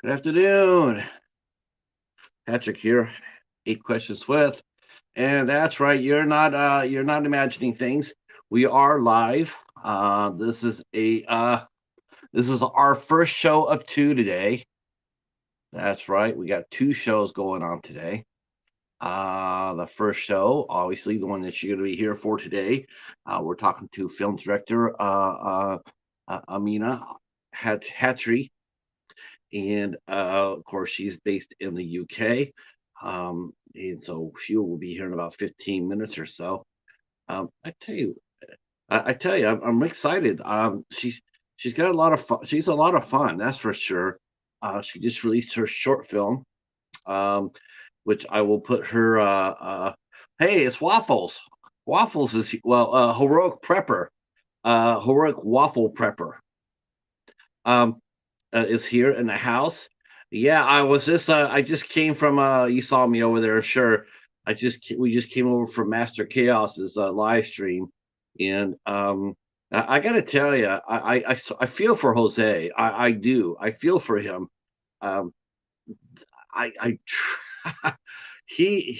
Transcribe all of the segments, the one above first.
Good afternoon. Patrick here. 8 questions with. And that's right, you're not imagining things. We are live. This is our first show of two today. That's right. We got two shows going on today. The first show, obviously the one that you're going to be here for today. We're talking to film director Amina Hatri, and of course she's based in the UK. And so she will be here in about 15 minutes or so. I tell you, I'm excited. She's got a lot of fun. She's a lot of fun, that's for sure. She just released her short film, um, which I will put her. Hey, it's Waffles. Waffles is heroic prepper, heroic waffle prepper. Um, is here in the house. Yeah, I just came from you saw me over there, sure. We just came over from Master Chaos's live stream, and I got to tell you, I feel for Jose. I do. I feel for him. Um, I he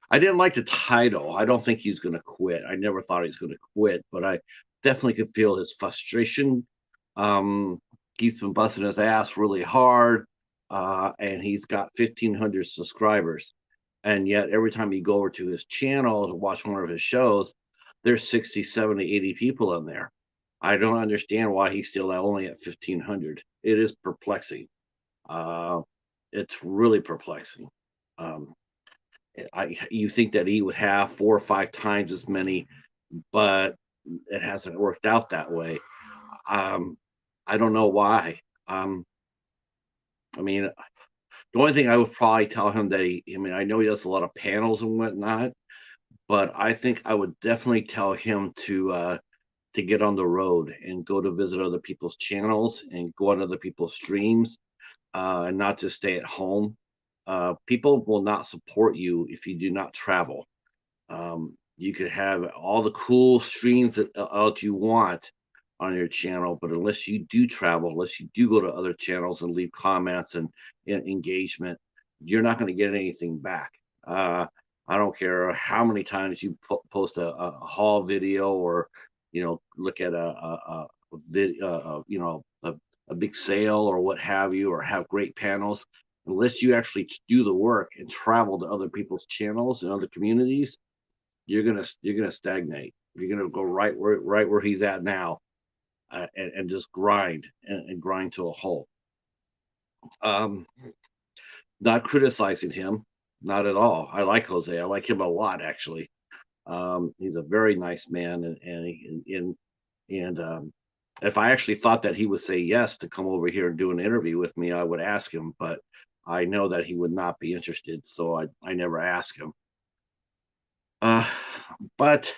I didn't like the title. I don't think he's going to quit. I never thought he was going to quit, but I definitely could feel his frustration. Um, he's been busting his ass really hard, and he's got 1,500 subscribers. And yet, every time you go over to his channel to watch one of his shows, there's 60, 70, 80 people in there. I don't understand why he's still only at 1,500. It is perplexing. Uh, it's really perplexing. Um, you think that he would have 4 or 5 times as many, but it hasn't worked out that way. Um, I don't know why. Um, I mean, the only thing I would probably tell him that I mean, I know he does a lot of panels and whatnot, but I think I would definitely tell him to get on the road and go to visit other people's channels and go on other people's streams, and not just stay at home. People will not support you if you do not travel. You could have all the cool streams that you want on your channel, but unless you do travel, unless you do go to other channels and leave comments and engagement, you're not going to get anything back. Uh, I don't care how many times you post a haul video or look at a video, a big sale or what have you, or have great panels. Unless you actually do the work and travel to other people's channels and other communities, you're gonna stagnate. You're gonna go right where he's at now, and just grind and grind to a halt. Um, Not criticizing him, not at all. I like Jose. I like him a lot, actually. He's a very nice man, and if I actually thought that he would say yes to come over here and do an interview with me, I would ask him. But I know that he would not be interested, so I never ask him. Uh, but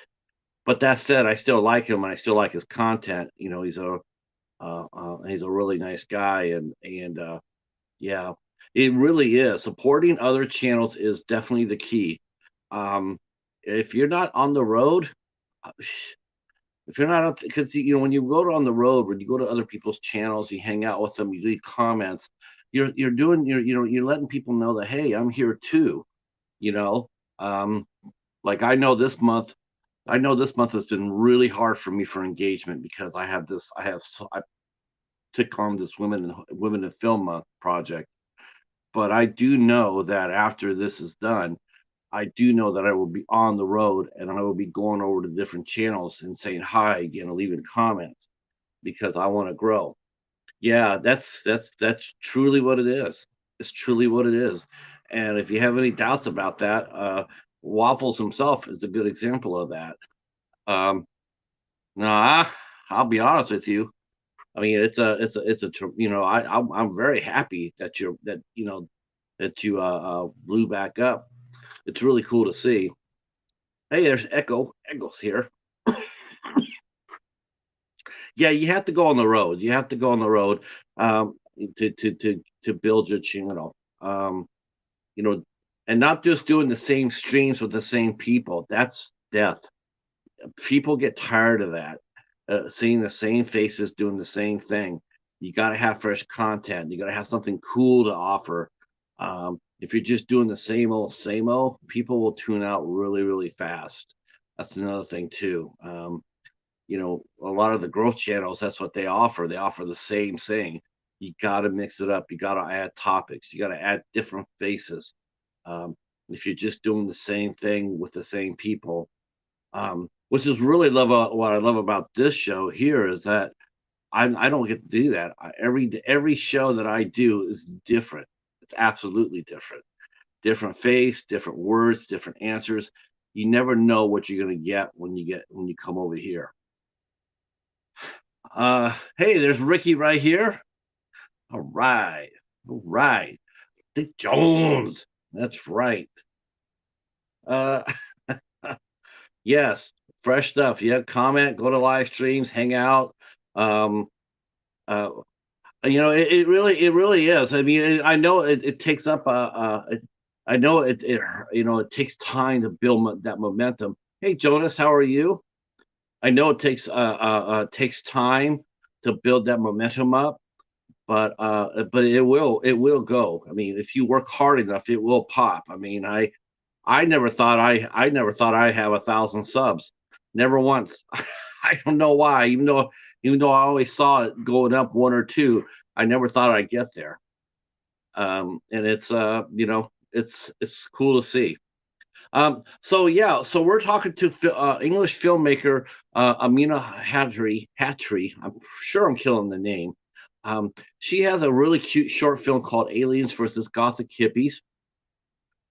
But that said, I still like him and I still like his content. He's a really nice guy, and yeah, it really is. Supporting other channels is definitely the key. Um, if you're not on the road, uh, if you're not, because when you go on the road, when you go to other people's channels, you hang out with them, you leave comments. You're letting people know that, hey, I'm here too. You know, um, like I know this month has been really hard for me for engagement because I took on this women in film month project. But I do know that after this is done, I do know that I will be on the road and I will be going over to different channels and saying hi again and leaving comments because I want to grow. Yeah, that's truly what it is. It's truly what it is. And if you have any doubts about that, Waffles himself is a good example of that. Um, Nah, I'll be honest with you. I mean, I'm very happy that you blew back up. It's really cool to see. Hey, there's Echo. Echo's here. Yeah, you have to go on the road. You have to go on the road um, to build your channel. You know, and not just doing the same streams with the same people. That's death. People get tired of that, seeing the same faces doing the same thing. You got to have fresh content. You got to have something cool to offer. If you're just doing the same old, people will tune out really, really fast. That's another thing too. A lot of the growth channels, that's what they offer. They offer the same thing. You got to mix it up. You got to add topics. You got to add different faces. If you're just doing the same thing with the same people, which is really what I love about this show here is that I don't get to do that. Every show that I do is different. It's absolutely different. Different face, different words, different answers. You never know what you're gonna get when you come over here. Hey, there's Ricky right here. All right, all right. Dick Jones. That's right. Uh, yes, fresh stuff. Yeah, comment, go to live streams, hang out. Um, uh, it really is. I mean, I know it takes up I know it takes time to build that momentum. Hey Jonas, how are you? I know it takes time to build that momentum up, but it will go. I mean, if you work hard enough, it will pop. I mean, I never thought I have 1,000 subs, never once. I don't know why, even though I always saw it going up one or two, I never thought I'd get there. And it's cool to see. So yeah, so we're talking to English filmmaker Amina Hatri. Hatri, I'm sure I'm killing the name. She has a really cute short film called Aliens versus Gothic Hippies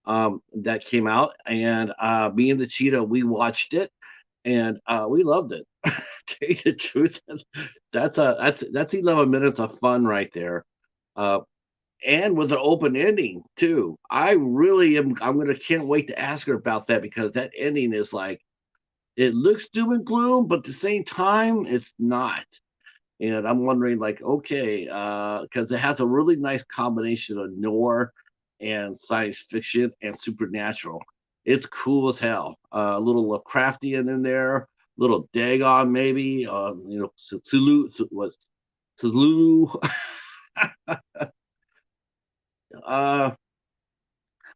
that came out, and me and the Cheetah, we watched it, and we loved it. Tell you the truth, that's 11 minutes of fun right there. Uh, and with an open ending too. I really am. Can't wait to ask her about that because that ending is like it looks doom and gloom, but at the same time, it's not. And I'm wondering, like, okay, because it has a really nice combination of noir and science fiction and supernatural. It's cool as hell. A little Lovecraftian in there, little Dagon maybe. Was Tulu. uh,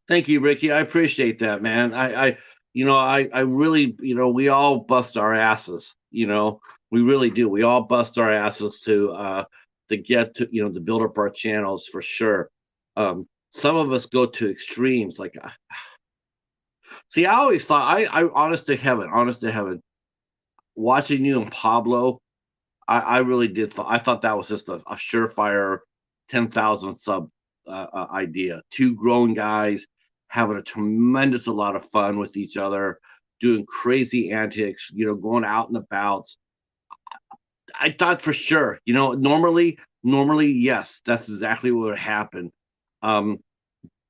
Thank you, Ricky. I appreciate that, man. I really, we all bust our asses. We really do. We all bust our asses to get to build up our channels for sure. Some of us go to extremes. Like, see, I always thought, honest to heaven, watching you and Pablo, I really did. I thought that was just a surefire 10,000 sub idea. Two grown guys having a tremendous a lot of fun with each other, doing crazy antics, going out and about. I thought for sure, normally, yes, that's exactly what would happen. Um,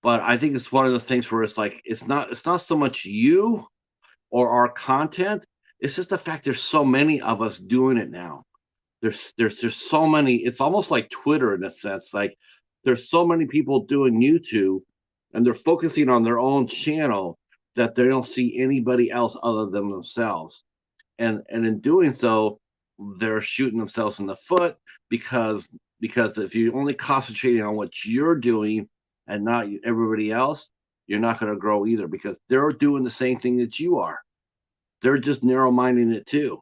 but I think it's one of the things where it's like it's not so much you or our content. It's just the fact there's so many of us doing it now. There's so many. It's almost like Twitter in a sense. Like there's so many people doing YouTube, and they're focusing on their own channel that they don't see anybody else other than themselves. And in doing so, they're shooting themselves in the foot because if you're only concentrating on what you're doing and not everybody else, you're not going to grow either because they're doing the same thing that you are. They're just narrow minding it too.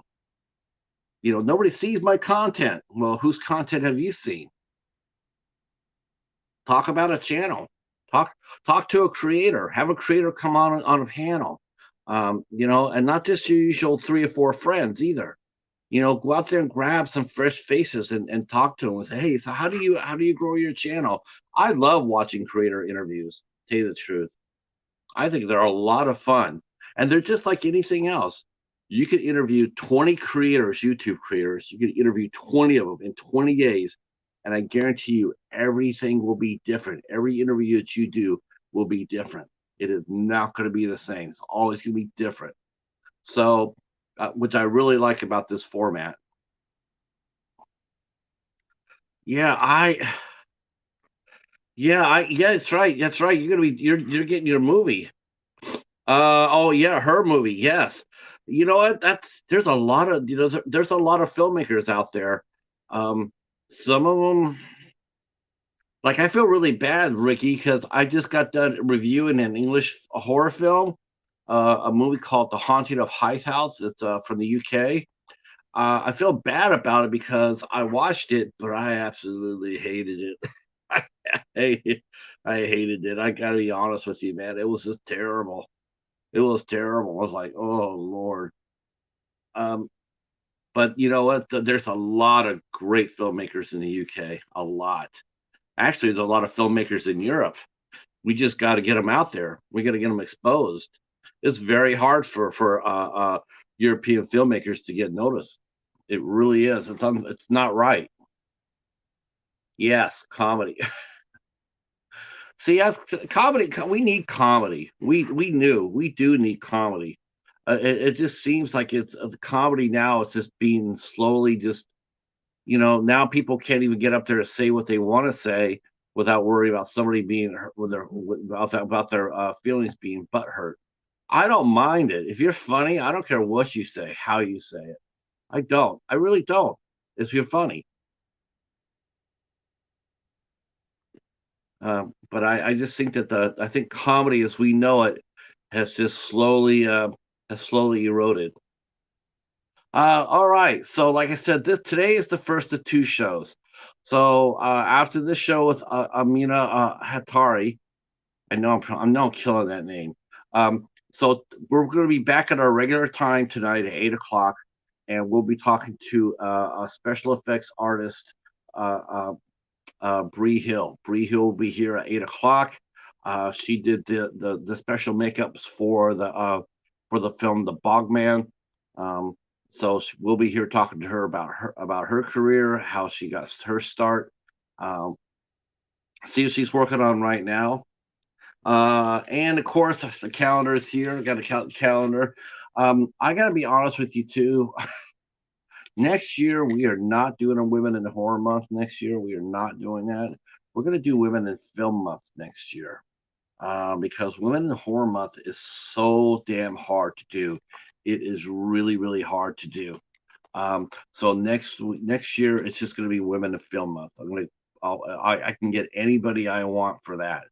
Nobody sees my content. Well, whose content have you seen? Talk about a channel. Talk to a creator. Have a creator come on a panel. And not just your usual 3 or 4 friends either. Go out there and grab some fresh faces and talk to them and say, hey, so how do you grow your channel? I love watching creator interviews, to tell you the truth. I think they're a lot of fun. And they're just like anything else. You could interview 20 creators, YouTube creators. You could interview 20 of them in 20 days. And I guarantee you, everything will be different. Every interview that you do will be different. It is not going to be the same. It's always going to be different. So, which I really like about this format. Yeah, yeah, that's right. That's right. You're getting your movie. Oh yeah, her movie. Yes. You know what? There's a lot of there's a lot of filmmakers out there. Um, Some of them, like I feel really bad, Ricky, because I just got done reviewing an English horror film, a movie called The Haunting of Hythe House. It's from the UK. I feel bad about it because I watched it, but I absolutely hated it. I hated, I hated it. I gotta be honest with you, man. It was just terrible. It was terrible. I was like, oh Lord. Um, but you know what? There's a lot of great filmmakers in the UK. A lot. Actually, there's a lot of filmmakers in Europe. We just got to get them out there. We got to get them exposed. It's very hard for European filmmakers to get noticed. It really is. It's not right. Yes, comedy. See, that's comedy. We need comedy. We do need comedy. It just seems like it's the comedy now. It's just being slowly just now people can't even get up there to say what they want to say without worrying about somebody being hurt about their feelings being butt hurt. I don't mind it. If you're funny, I don't care what you say, how you say it. I don't. I really don't. If you're funny. But I just think that I think comedy as we know it has slowly eroded. All right. So, like I said, this today is the first of two shows. So after this show with Amina Hatari, I know I'm killing that name. We're going to be back at our regular time tonight at 8 o'clock, and we'll be talking to a special effects artist, uh, uh, Bree Hill. Bree Hill will be here at 8 o'clock. She did the special makeups for the film The Bogman. Um, we'll be here talking to her about her career, how she got her start. Um, See what she's working on right now. And of course, the calendar is here. I got a calendar. I got to be honest with you too. Next year, we are not doing a Women in Horror Month. Next year, we are not doing that. We're going to do Women in Film Month next year because Women in Horror Month is so damn hard to do. It is really, really hard to do. So next year, it's just going to be Women in Film Month. I can get anybody I want for that,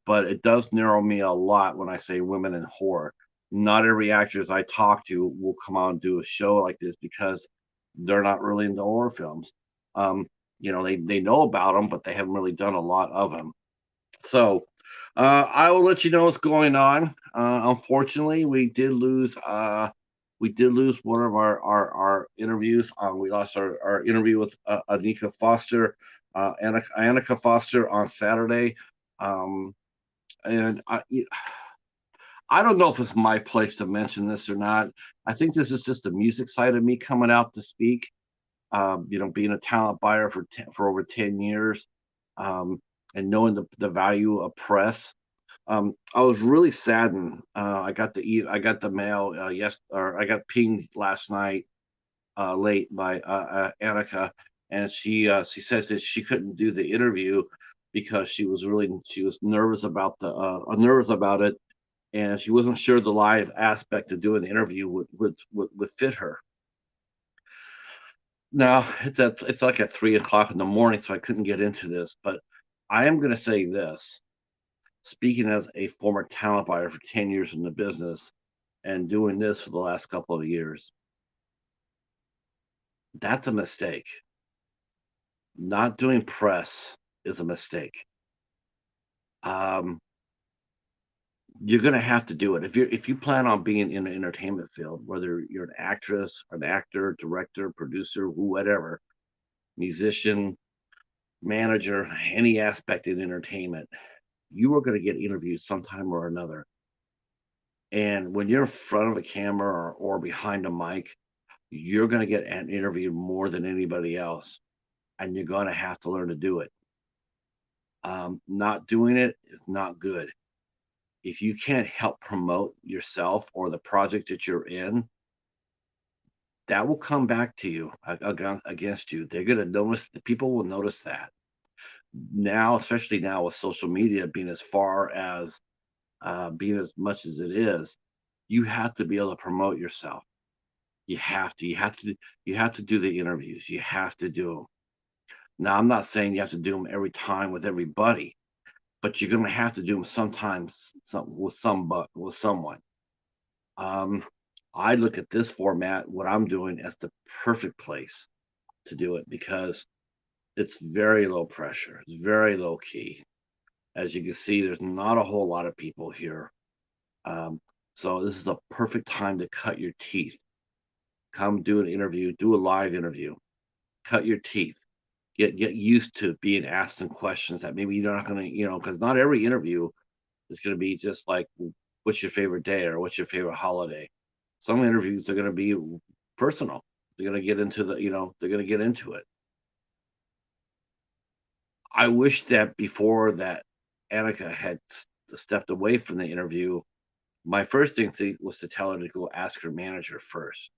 but it does narrow me a lot when I say women in horror. Not every actress I talk to will come out and do a show like this because they're not really into horror films. Um, they know about them, but they haven't really done a lot of them. So I will let you know what's going on. Unfortunately, we did lose one of our interviews. We lost our interview with Anika Foster, Annika Foster on Saturday. Um, and I don't know if it's my place to mention this or not. I think this is just the music side of me coming out to speak. Being a talent buyer for over 10 years, and knowing the value of press. I was really saddened. I got the mail or I got pinged last night late by Annika, and she says that she couldn't do the interview because she was nervous about it, and she wasn't sure the live aspect of doing the interview would fit her. Now it's like at 3 o'clock in the morning, so I couldn't get into this, but I am going to say this. Speaking as a former talent buyer for 10 years in the business and doing this for the last couple of years, that's a mistake. Not doing press is a mistake. Um, you're going to have to do it if you plan on being in the entertainment field, whether you're an actress, an actor, director, producer, whatever, musician, manager, any aspect in entertainment, you are going to get interviewed sometime or another. And when you're in front of a camera or behind a mic, you're going to get an interview more than anybody else, and you're going to have to learn to do it. Not doing it is not good. If you can't help promote yourself or the project that you're in, that will come back to you against you. They're going to notice. The people will notice that now, especially now with social media being as far as being as much as it is. You have to be able to promote yourself. You have to. You have to do the interviews. You have to do them. Now, I'm not saying you have to do them every time with everybody, but you're going to have to do them sometimes with someone. Um, I look at this format, what I'm doing, as the perfect place to do it because it's very low pressure. It's very low key. As you can see, there's not a whole lot of people here. Um, so this is the perfect time to cut your teeth. Come do an interview, do a live interview, cut your teeth, get used to being asked some questions that maybe you're not gonna, because not every interview is gonna be just like, what's your favorite day or what's your favorite holiday. Some interviews are gonna be personal. They're gonna get into they're gonna get into it. I wish that before that Annika had stepped away from the interview, my first instinct was to tell her to go ask her manager first.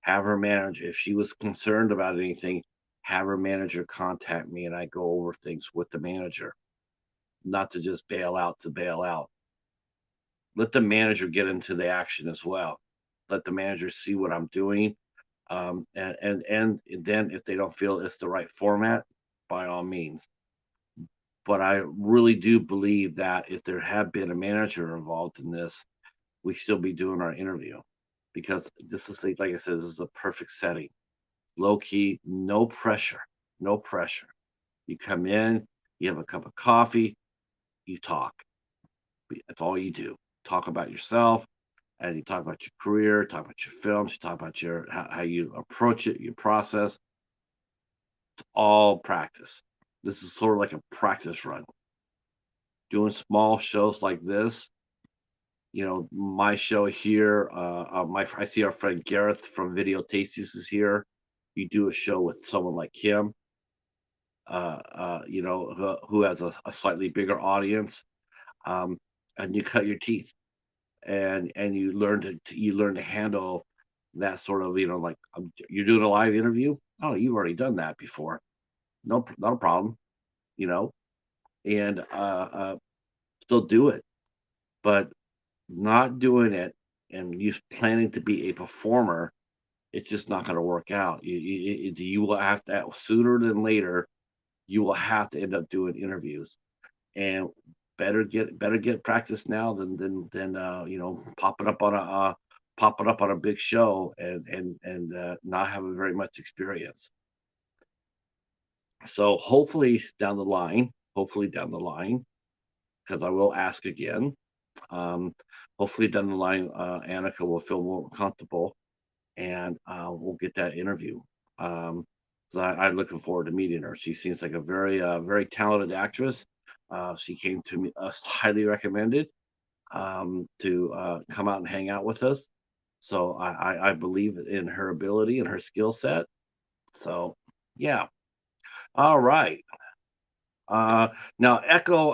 Have her manager, if she was concerned about anything, have her manager contact me and I go over things with the manager, not to just bail out to bail out. Let the manager get into the action as well. Let the manager see what I'm doing. And then if they don't feel it's the right format, by all means. But I really do believe that if there had been a manager involved in this, we still be doing our interview because this is like I said, this is a perfect setting. Low key, no pressure, no pressure. You come in, you have a cup of coffee, you talk. That's all you do. Talk about yourself, and you talk about your career, talk about your films, you talk about your how you approach it, your process. It's all practice. This is sort of like a practice run. Doing small shows like this, my show here, I see our friend Gareth from Video Tasties is here. You do a show with someone like him, who has a slightly bigger audience, um, and you cut your teeth, and you learn to handle that sort of, like, you're doing a live interview. Oh, you've already done that before. No, not a problem, you know, and still do it, but not doing it and you planning to be a performer, it's just not going to work out. You will have to, sooner than later, you will have to end up doing interviews, and better get practice now than popping up on a big show and not having very much experience. So hopefully down the line, because I will ask again. Um, Hopefully down the line, Annika will feel more comfortable and we'll get that interview. Um, so I'm looking forward to meeting her. She seems like a very talented actress. She came to me, us highly recommended, to come out and hang out with us. So I believe in her ability and her skill set. So yeah, all right. Uh, Now Echo.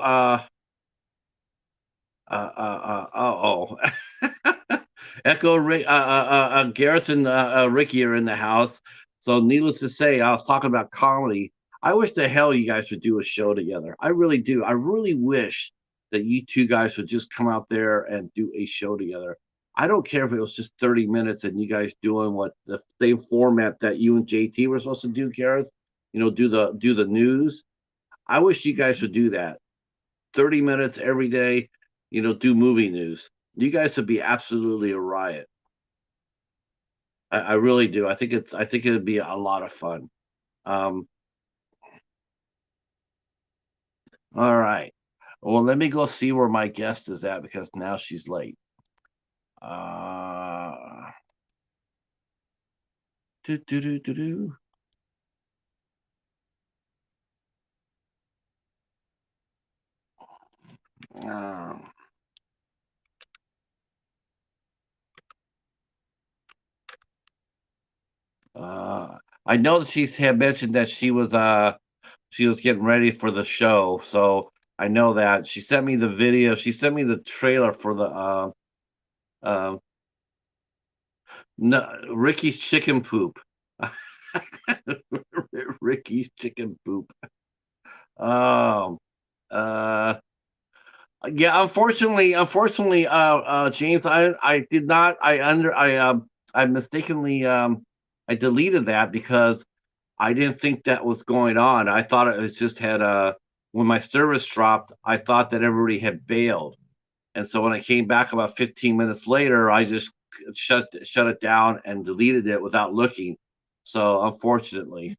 Echo, Gareth and Ricky are in the house. So, needless to say, I was talking about comedy. I wish the hell you guys would do a show together. I really do. I really wish that you two guys would just come out there and do a show together. I don't care if it was just 30 minutes and you guys doing what the same format that you and JT were supposed to do, Gareth. Do the news. I wish you guys would do that. 30 minutes every day, do movie news. You guys would be absolutely a riot. I really do. I think it'd be a lot of fun. Um, all right. Well, let me go see where my guest is at because now she's late. Uh, do do do do do. Uh, I know that she had mentioned that she was getting ready for the show, so I know that she sent me the video. She sent me the trailer for the uh, no, Ricky's chicken poop. Ricky's chicken poop. Um, uh, yeah. Unfortunately, James, I did not. I mistakenly I deleted that because I didn't think that was going on. I thought it was just had when my service dropped, I thought that everybody had bailed. And so when I came back about 15 minutes later, I just shut it down and deleted it without looking. So unfortunately,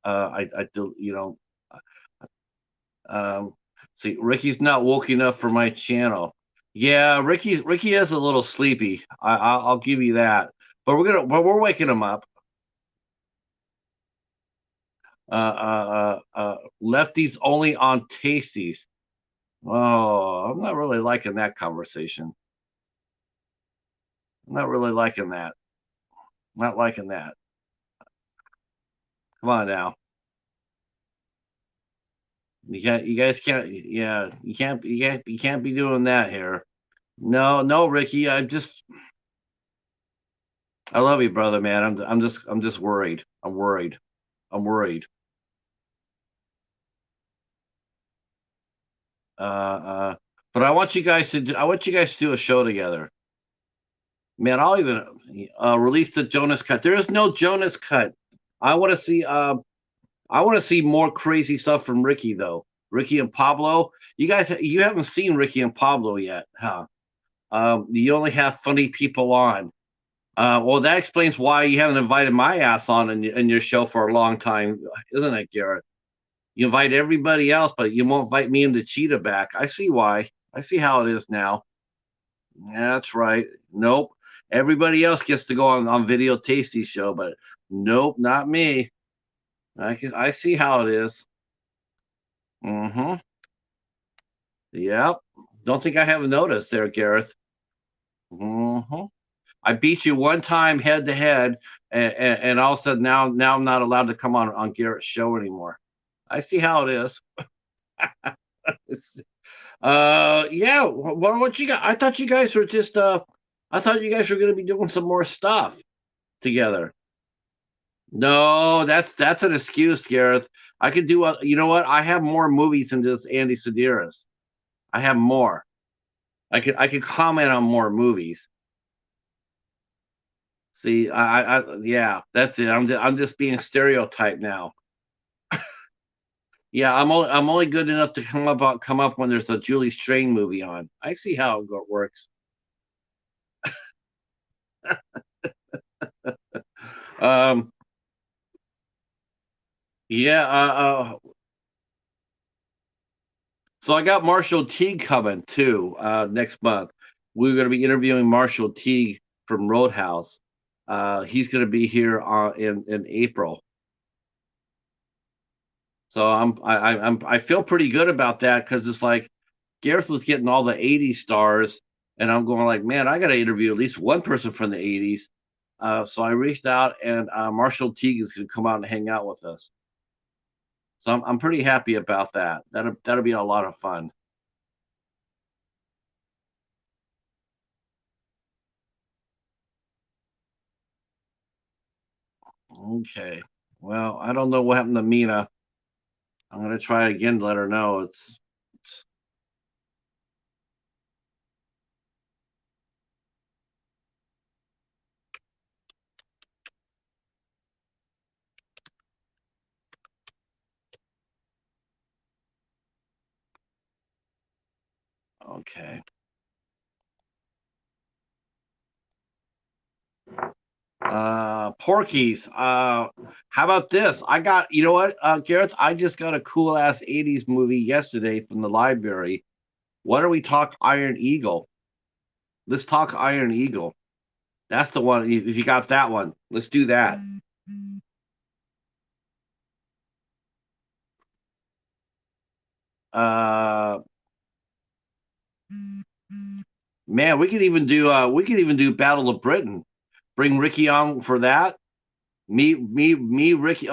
I do, um, see, Ricky's not woke enough for my channel. Yeah, Ricky is a little sleepy. I'll give you that. But we're waking him up. Lefties only on tasties. Oh, I'm not really liking that conversation. I'm not really liking that. Not liking that. Come on now. You guys can't. Yeah, you can't be doing that here. No, no, Ricky. I love you, brother, man. I'm just worried. I'm worried. I'm worried. Uh, uh, but I want you guys to do a show together. Man, I'll even release the Jonas cut. There is no Jonas cut. I want to see. I want to see more crazy stuff from Ricky though. Ricky and Pablo. You haven't seen Ricky and Pablo yet, huh? You only have funny people on. Well, that explains why you haven't invited my ass on in your show for a long time, isn't it, Garrett? You invite everybody else, but you won't invite me and the cheetah back. I see why. I see how it is now. That's right. Nope. Everybody else gets to go on Video Tasty show, but nope, not me. I see how it is. Mm-hmm. Yep. Don't think I haven't noticed there, Gareth. Mm-hmm. I beat you one time head to head, and all of a sudden now I'm not allowed to come on Garrett's show anymore. I see how it is. Yeah. What you got? I thought you guys were just I thought you guys were going to be doing some more stuff together. No, that's an excuse, Gareth. I could do a. You know what? I have more movies than just Andy Sedaris. I have more. I could comment on more movies. See, yeah, that's it. I'm just being stereotyped now. Yeah, I'm only good enough to come up when there's a Julie Strain movie on. I see how it works. Um, yeah. So I got Marshall Teague coming too next month. We're going to be interviewing Marshall Teague from Roadhouse. He's going to be here in April. So I feel pretty good about that because it's like Gareth was getting all the '80s stars, and I'm going like, man, I got to interview at least one person from the '80s. So I reached out, and Marshall Teague is going to come out and hang out with us. So I'm pretty happy about that. That'll be a lot of fun. Okay. Well, I don't know what happened to Mina. I'm gonna try again to let her know. It's okay. Porkies. How about this? You know what, Gareth? I just got a cool ass '80s movie yesterday from the library. Why don't we talk Iron Eagle? Let's talk Iron Eagle. That's the one. If you got that one, let's do that. Uh, man, we could even do Battle of Britain. Bring Ricky on for that. Ricky, Ricky,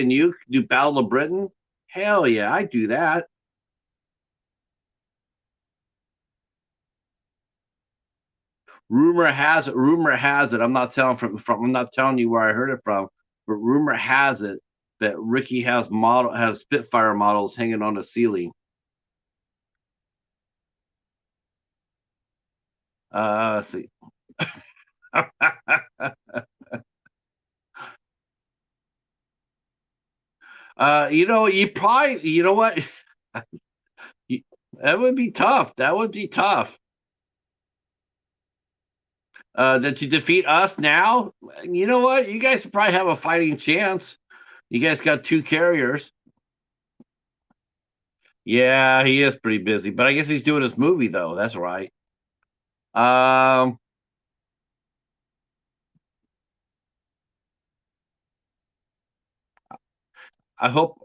and you do Battle of Britain. Hell yeah, I do that. Rumor has it. I'm not telling I'm not telling you where I heard it from, but rumor has it that Ricky has Spitfire models hanging on the ceiling. Let's see. You probably, you know what? You- That would be tough. That would be tough. That you defeat us now? You know what? You guys probably have a fighting chance. You guys got two carriers. Yeah, he is pretty busy, but I guess he's doing his movie though. That's right. Um, I hope.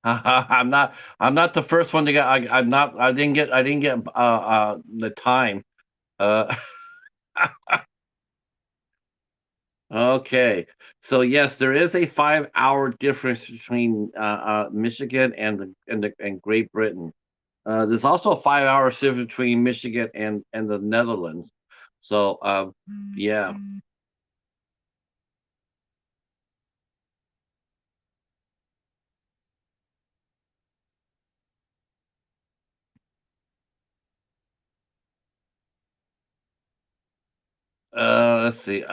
I'm not. I'm not the first one to get. I'm not. I didn't get. I didn't get the time. Uh, okay. So yes, there is a 5 hour difference between Michigan and Great Britain. There's also a 5 hour difference between Michigan and the Netherlands. So yeah. Let's see.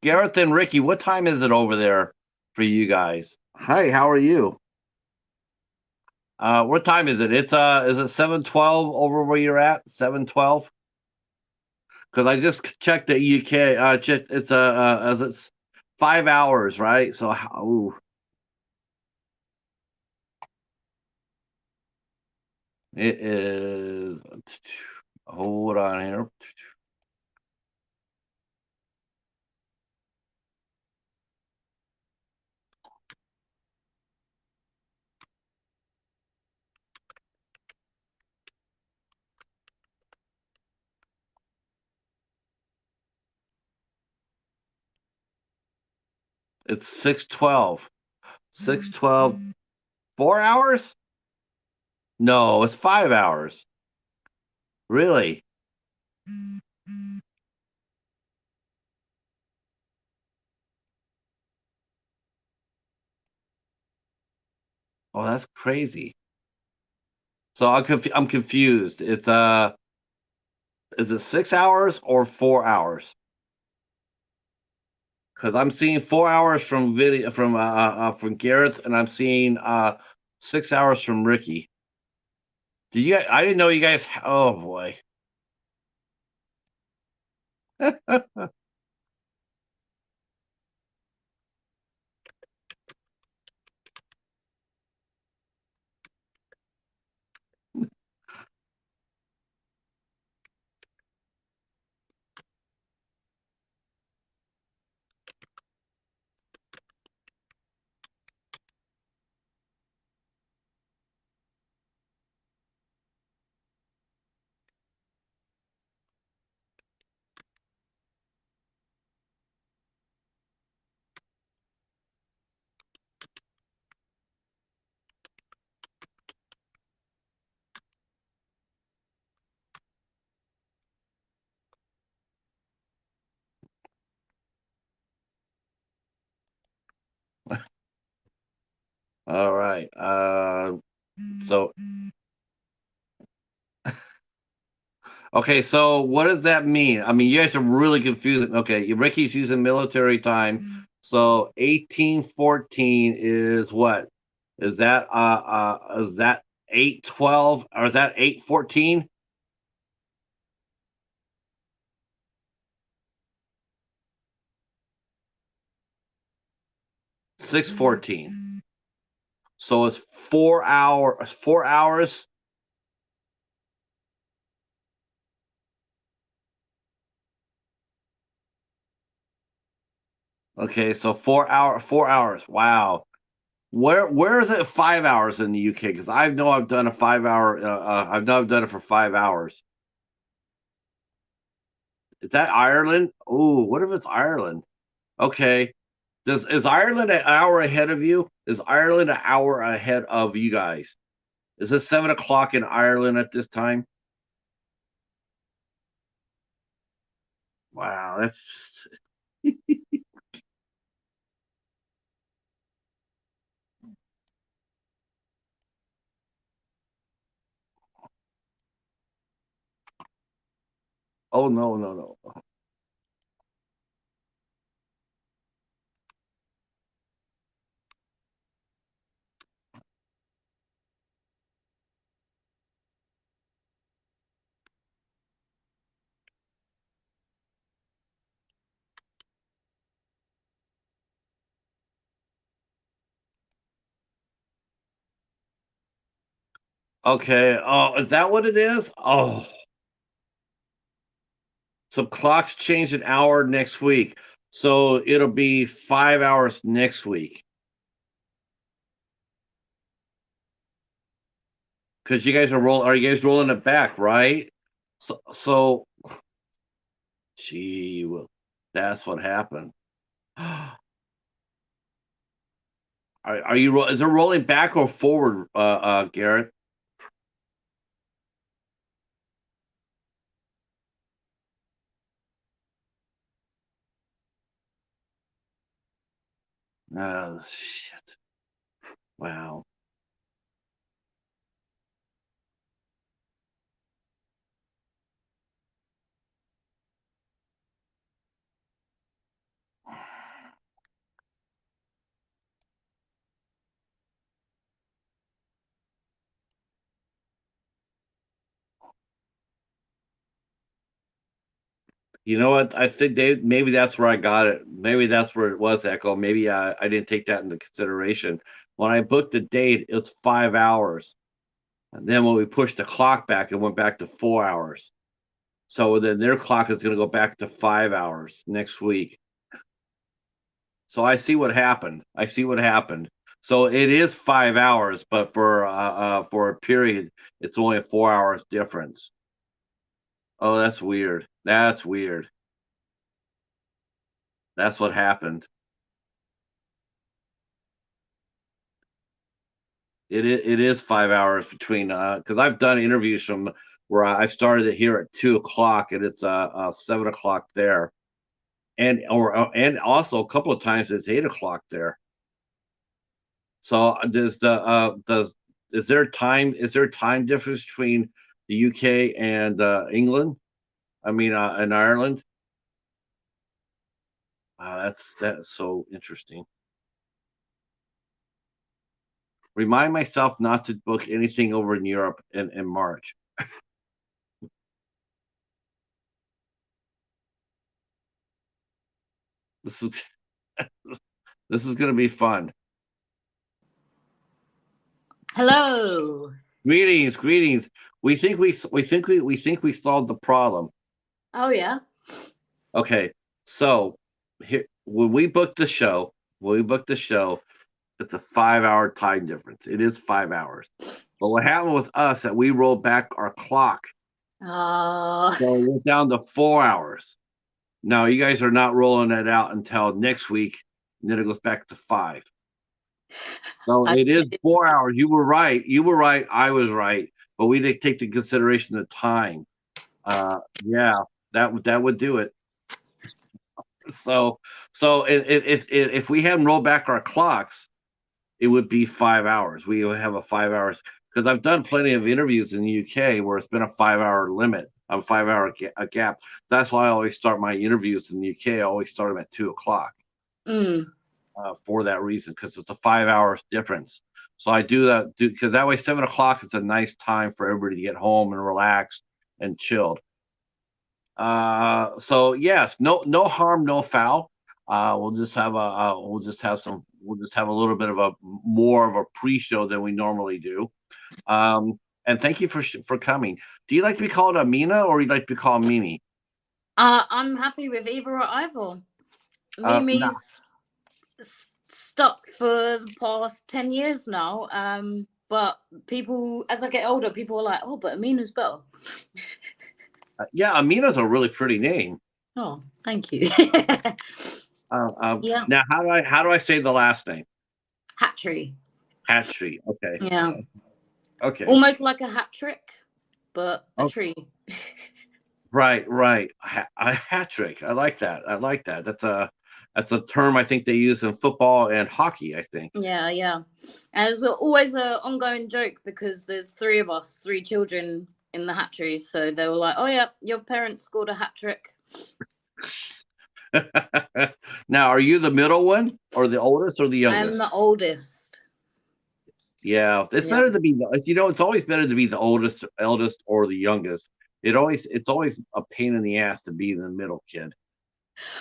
Gareth and Ricky, what time is it over there for you guys? Hi, how are you? What time is it? Is it 7:12 over where you're at? 7:12? Because I just checked the UK. It's as it's 5 hours, right? So, ooh, it is. Hold on here. It's 6:12. 6:12. 4 hours? No, it's 5 hours. Really? Oh, that's crazy. So I'm confused. It's is it 6 hours or 4 hours? Because I'm seeing 4 hours from video from Gareth, and I'm seeing 6 hours from Ricky. Did you? I didn't know you guys. Oh boy. All right. So okay. So what does that mean? I mean, you guys are really confusing. Okay, Ricky's using military time. So 1814 is what? Is that 812 or is that 814? 614. So it's 4 hours. 4 hours. Okay, so 4 hour. 4 hours. Wow. Where is it 5 hours in the UK? Because I know I've done a 5 hour. I know I've done it for 5 hours. Is that Ireland? Oh, what if it's Ireland? Okay. Is Ireland an hour ahead of you? Is Ireland an hour ahead of you guys? Is it 7 o'clock in Ireland at this time? Wow, that's oh no, no, no. Okay. Oh, is that what it is? Oh, so clocks change an hour next week. So it'll be 5 hours next week. Because you guys are you guys rolling it back, right? So gee, well, that's what happened. Are you is it rolling back or forward, Garrett? Shit. Wow. You know what? I think maybe that's where I got it. Maybe that's where it was, Echo. Maybe I didn't take that into consideration. When I booked the date, it's 5 hours. And then when we pushed the clock back, it went back to 4 hours. So then their clock is going to go back to 5 hours next week. So I see what happened. I see what happened. So it is 5 hours, but for a period, it's only a 4 hours difference. Oh, that's weird. That's weird. That's what happened. It is 5 hours between because I've done interviews from where I've started it here at 2 o'clock and it's 7 o'clock there, and also a couple of times it's 8 o'clock there. So does is there time difference between the UK and England? I mean, and Ireland. That's so interesting. Remind myself not to book anything over in Europe in March. This is this is going to be fun. Hello. Greetings, greetings. We think we solved the problem. Oh yeah. Okay, so here when we booked the show, it's a 5 hour time difference. It is 5 hours. But what happened with us that we rolled back our clock, Oh, so we're down to 4 hours. Now you guys are not rolling that out until next week, and then it goes back to five. So I, it is 4 hours. You were right. You were right. I was right. But we didn't take into consideration the time. Yeah, that would do it. So if we hadn't rolled back our clocks, it would be 5 hours. We would have a 5 hours because I've done plenty of interviews in the UK where it's been a 5 hour limit, a 5 hour gap. That's why I always start my interviews in the UK. I always start them at 2 o'clock. mm. for that reason, because it's a 5 hour difference. So I do that because that way 7 o'clock is a nice time for everybody to get home and relax and chilled. So yes, no harm, no foul. We'll just have a little bit of a more of a pre-show than we normally do. And thank you for coming. Do you like to be called Amina or you like to be called Mimi? I'm happy with either or either. No, Mimi's stuck for the past 10 years now. But people, as I get older, people are like, oh, but Amina's better. yeah, Amina's a really pretty name. Oh, thank you. Yeah, Now, how do I say the last name? Hatri. Hatri. Okay. Yeah, Okay. almost like a hat trick, but a Oh, tree. right. A hat trick. I like that. That's a term I think they use in football and hockey, I think. Yeah. And it's always an ongoing joke because there's three of us, three children in the Hatries. So they were like, oh, yeah, your parents scored a hat trick. Now, are you the middle one or the oldest or the I'm youngest? the oldest. Yeah, it's Yeah. better to be it's always better to be the eldest or the youngest. It's always a pain in the ass to be the middle kid.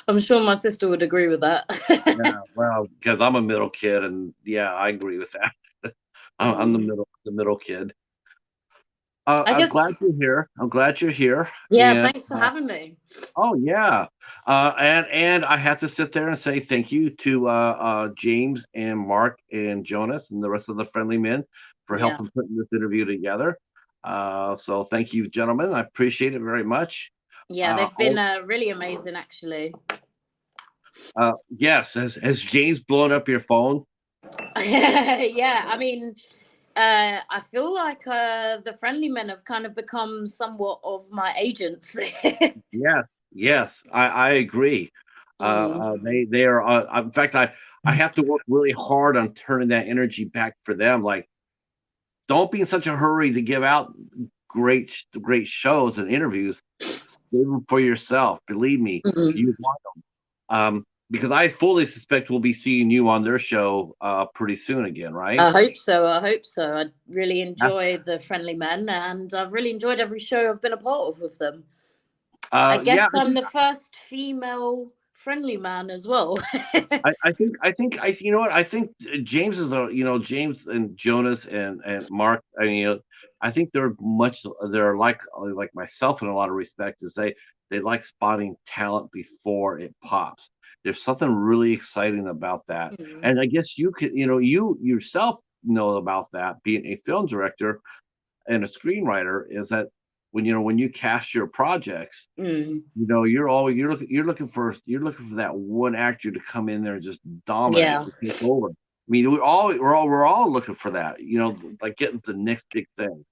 I'm sure my sister would agree with that. Yeah, well, because I'm a middle kid, and yeah, I agree with that. I'm the middle kid. I I'm glad guess, you're here. I'm glad you're here. yeah, And thanks for having me. oh yeah, and I have to sit there and say thank you to James and Mark and Jonas and the rest of the friendly men for Yeah. helping putting this interview together. So thank you, gentlemen. I appreciate it very much. Yeah, Uh, they've been really amazing, actually. yes, has James blown up your phone? Yeah, I mean, I feel like the friendly men have kind of become somewhat of my agents. Yes, I agree. They are. In fact, I have to work really hard on turning that energy back for them. Like, don't be in such a hurry to give out great shows and interviews. Save them for yourself. Believe me, Mhm. you want them. Because I fully suspect we'll be seeing you on their show pretty soon again, right? I hope so. I hope so. I really Yeah. enjoy the friendly men, and I've really enjoyed every show I've been a part of with them. I Yeah, guess I'm the first female friendly man as well. you know what? I think James is a, James and Jonas and Mark. I mean, I think they're like myself in a lot of respects. Is they like spotting talent before it pops. There's something really exciting about that, Mm. and I guess you could, you yourself know about that. Being a film director and a screenwriter, is that when you cast your projects, Mm. you're looking for that one actor to come in there and just dominate Yeah. and take over. I mean, we're all looking for that, like getting the next big thing.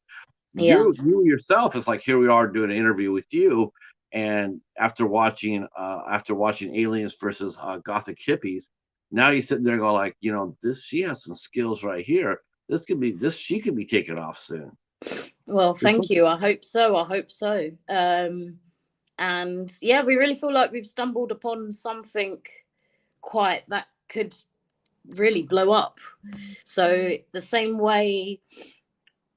Yeah. You yourself is like, here we are doing an interview with you, and after watching Aliens versus Gothic Hippies, now you're sitting there going like, this she has some skills right here. She could be taken off soon. Well, thank you. I hope so. I hope so. And yeah, we really feel like we've stumbled upon something quite that could really blow up. So the same way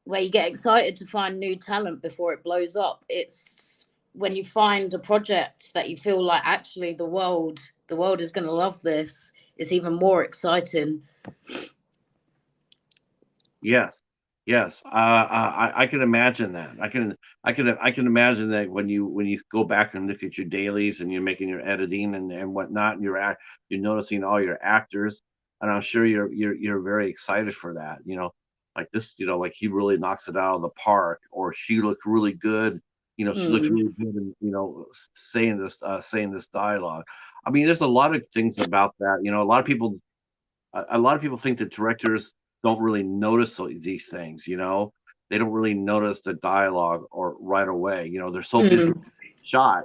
where you get excited to find new talent before it blows up, it's when you find a project that you feel like actually the world is going to love this. It's even more exciting. Yes, yes. I can imagine that. I can imagine that when you go back and look at your dailies and you're making your editing and whatnot, and you're noticing all your actors, and I'm sure you're very excited for that. Like this, like he really knocks it out of the park, or she looked really good. She looks Mm. really good, and saying this dialogue. I mean, there's a lot of things about that. A lot of people think that directors don't really notice these things. They don't really notice the dialogue or right away. They're so busy Mm. with the shot.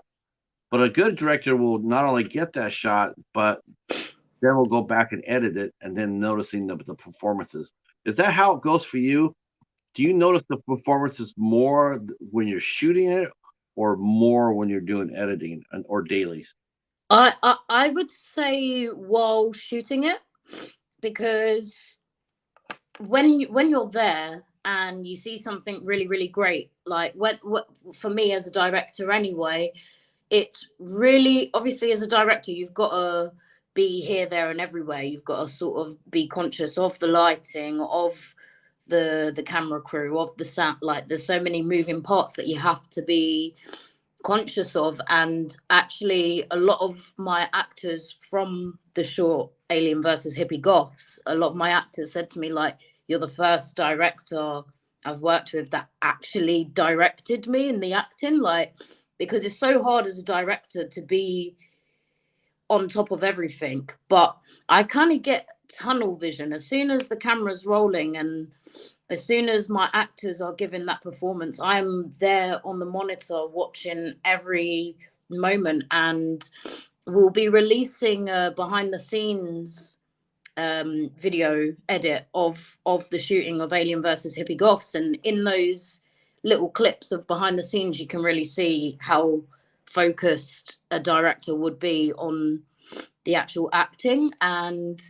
But a good director will not only get that shot, but then we'll go back and edit it, and then noticing the performances. Is that how it goes for you? Do you notice the performances more when you're shooting it, or more when you're doing editing or dailies? I would say while shooting it, because when you're there and you see something really, really great, like what for me as a director anyway, it's really, obviously as a director you've got to be here, there and everywhere. You've got to sort of be conscious of the lighting, of the camera crew, of the sound. Like there's so many moving parts that you have to be conscious of. And actually a lot of my actors from the short Alien versus Hippie Goths, a lot of my actors said to me, like, you're the first director I've worked with that actually directed me in the acting, like, because it's so hard as a director to be on top of everything. But I kind of get tunnel vision as soon as the camera's rolling, and as soon as my actors are giving that performance, I'm there on the monitor watching every moment. And we'll be releasing a behind the scenes video edit of the shooting of Alien versus Hippie Goths, and in those little clips of behind the scenes you can really see how focused a director would be on the actual acting. And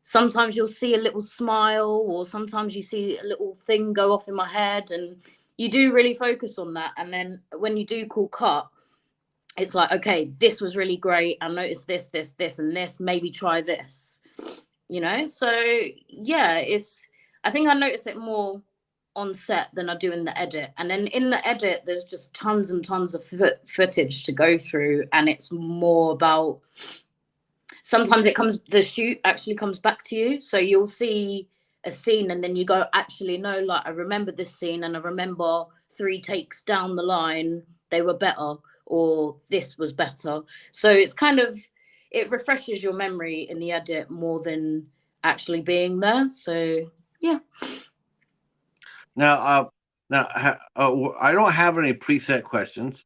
sometimes you'll see a little smile, or sometimes you see a little thing go off in my head, and you do really focus on that. And then when you do call cut, it's like, okay, this was really great, I noticed this, and this, maybe try this, you know. So yeah, it's, I think I notice it more on set than I do in the edit. And then in the edit there's just tons and tons of footage to go through, and it's more about, sometimes it comes, the shoot actually comes back to you. So you'll see a scene and then you go, actually no, like I remember this scene, and I remember 3 takes down the line they were better, or this was better. So it's kind of, it refreshes your memory in the edit more than actually being there. So yeah. Now, I don't have any preset questions.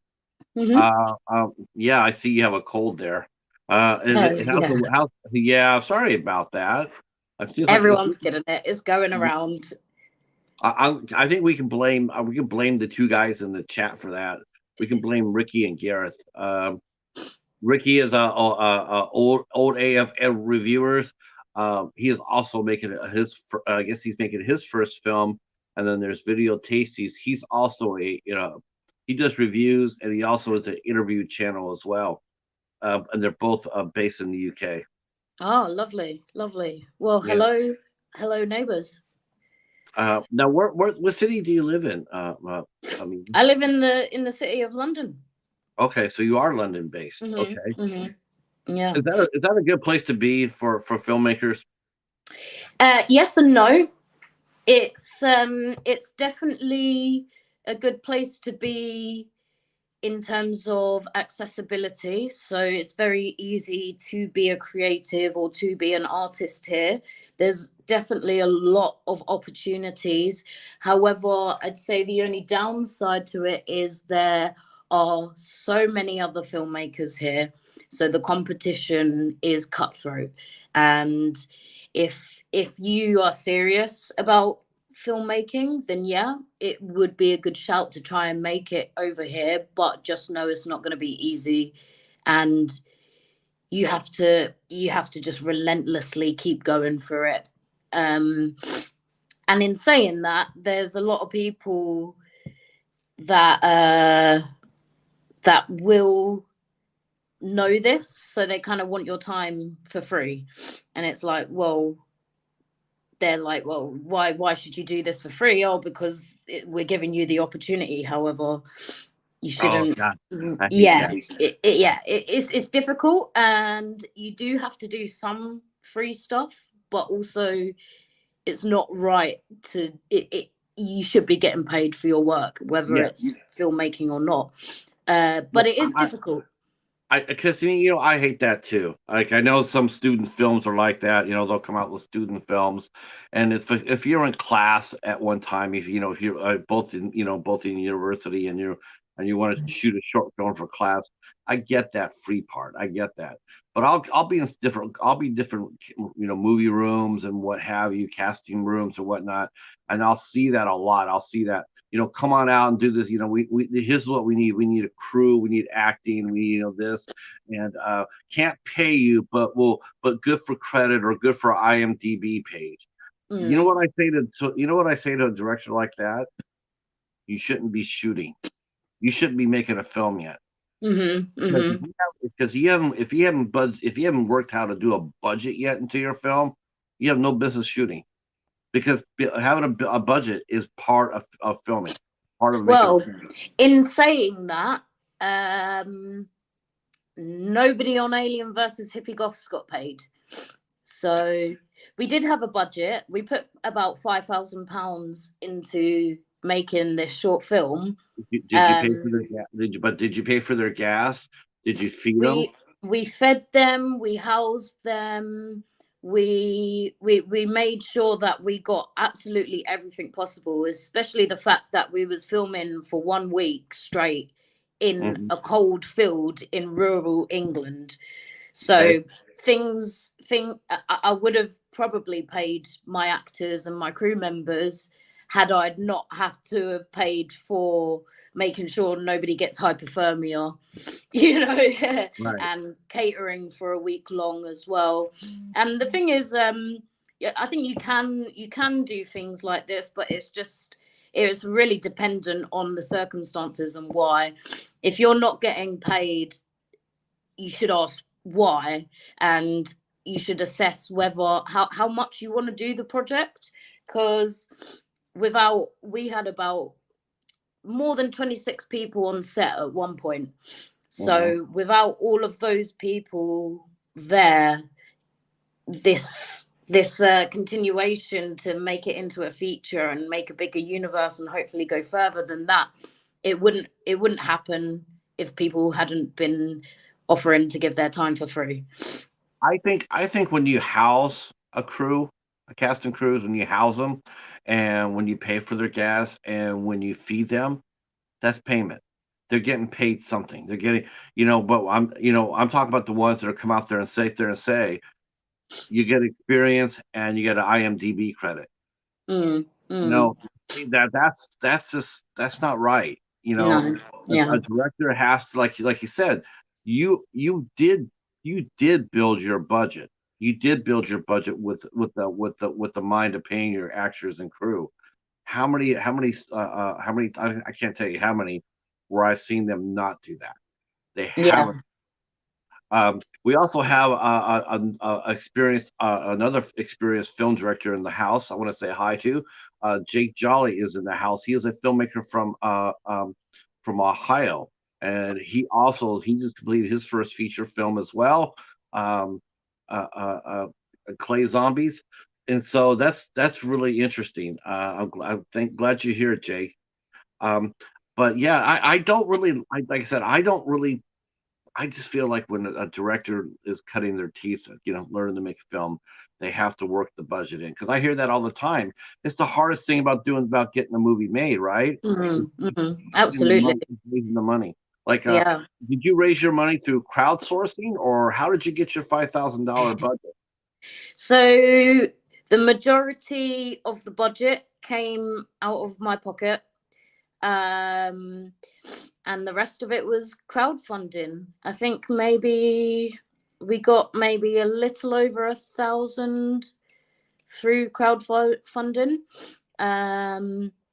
Yeah, I see you have a cold there. Yeah, sorry about that. It seems like everyone's getting it. It's going around. I think we can blame the 2 guys in the chat for that. We can blame Ricky and Gareth. Ricky is a old AF reviewers. He is also making I guess he's making his first film. And then there's Video Tasties. He's also he does reviews, and he also is an interview channel as well. And they're both based in the UK. Oh, lovely. Well, yeah. hello neighbors. Now, what city do you live in? I live in the city of London. Okay, so you are London based. Okay. Yeah. Is that a good place to be for filmmakers? Yes and no. It's definitely a good place to be in terms of accessibility. So it's very easy to be a creative or to be an artist here. There's definitely a lot of opportunities. However, I'd say the only downside to it is there are so many other filmmakers here. So the competition is cutthroat. And if you are serious about filmmaking, then yeah, it would be a good shout to try and make it over here. But just know it's not going to be easy, and you have to just relentlessly keep going for it. And in saying that, there's a lot of people that that will know this, so they kind of want your time for free, and it's like, well, they're like, well, why should you do this for free? Oh, because we're giving you the opportunity. However, you shouldn't. Yeah, it's difficult, and you do have to do some free stuff, but also it's not right to it. You should be getting paid for your work, whether it's filmmaking or not. But it is difficult. Because I hate that too. Like, I know some student films are like that. They'll come out with student films, and if you're in class at one time, if you're both in university, and you want to shoot a short film for class, I get that free part. I get that, but I'll be in different movie rooms and what have you, casting rooms and whatnot, and I'll see that a lot. I'll see that come on out and do this. We here's what we need. We need a crew. We need acting. We need, this, and can't pay you, but good for credit or good for IMDb page. You know Mm. what I say to a director like that? You shouldn't be shooting. You shouldn't be making a film yet. Mhm. Because Mhm. if you haven't worked how to do a budget yet into your film, you have no business shooting. Because having a budget is part of filming, part of making a Well, film. in saying that, um, nobody on Alien versus Hippie Goths got paid. So we did have a budget. We put about £5,000 into making this short film. Did you pay for their gas? Did you pay for their gas? Did you feed them? We fed them, we housed them, we made sure that we got absolutely everything possible, especially the fact that we was filming for 1 week straight in Hmm. a cold field in rural England. Okay. So I would have probably paid my actors and my crew members had I not have to have paid for making sure nobody gets hypothermia, Right. and catering for a week long as well. And the thing is, yeah, I think you can do things like this, but it's really dependent on the circumstances and why. If you're not getting paid, you should ask why, and you should assess whether how much you want to do the project, because without we had about more than 26 people on set at one point. Hmm. So without all of those people there, this continuation to make it into a feature and make a bigger universe and hopefully go further than that, it wouldn't happen if people hadn't been offering to give their time for free. I think when you house a crew, a cast and crews, when you house them, and when you pay for their gas, and when you feed them, that's payment. They're getting paid something. They're getting, but I'm talking about the ones that are come out there and sit there and say, you get experience and you get an IMDb credit. Mm, You mm, know, that's not right. no, yeah, A director has to, like you said, you you did you did build your budget. You did build your budget with the mind of paying your actors and crew. How many I can't tell you how many where I've seen them not do that. They yeah. haven't. We also have another experienced film director in the house. I want to say hi to Jake Jolly is in the house. He is a filmmaker from Ohio, and he just completed his first feature film as well, um, Clay Zombies, and so that's really interesting. Glad you're here, Jake. Um, but yeah, I don't really, like I said, I just feel like when a director is cutting their teeth, learning to make a film, they have to work the budget in. Because I hear that all the time. It's the hardest thing about getting a movie made, right? It's raising the Absolutely, money. Raising the money. Like, yeah. did you raise your money through crowdsourcing, or how did you get your $5,000 budget? So the majority of the budget came out of my pocket, um, and the rest of it was crowdfunding. I think maybe we got maybe a little over 1,000 through crowdfunding,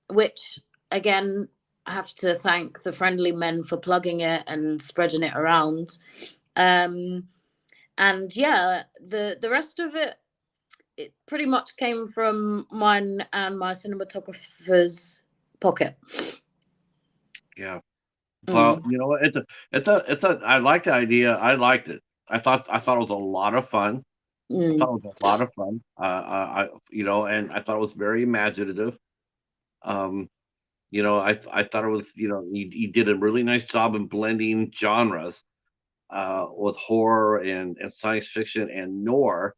which again I have to thank the friendly men for plugging it and spreading it around. Um, and yeah, the rest of it pretty much came from mine and my cinematographer's pocket. Yeah. Well, Mm, you know what? It's a. I like the idea. I liked it. I thought it was a lot of fun. I thought mm. it was a lot of fun. And I thought it was very imaginative. Um, I thought it was, he did a really nice job in blending genres, with horror and science fiction and noir,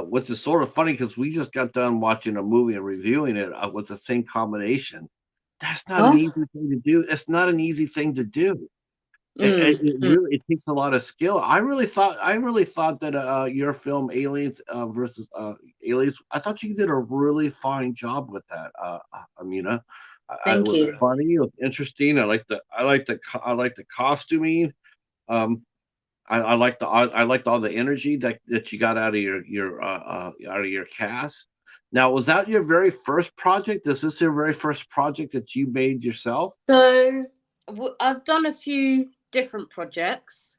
which is sort of funny because we just got done watching a movie and reviewing it, with the same combination. That's not an Oh, easy thing to do. It's not an easy thing to do. It mm. really it takes a lot of skill. I really thought that your film Aliens, versus Aliens. I thought you did a really fine job with that, Amina. It Thank was you. funny. It was interesting. I like the costuming. Um, I liked all the energy that you got out of out of your cast. Now, was that your very first project? Is this your very first project that you made yourself? So I've done a few different projects.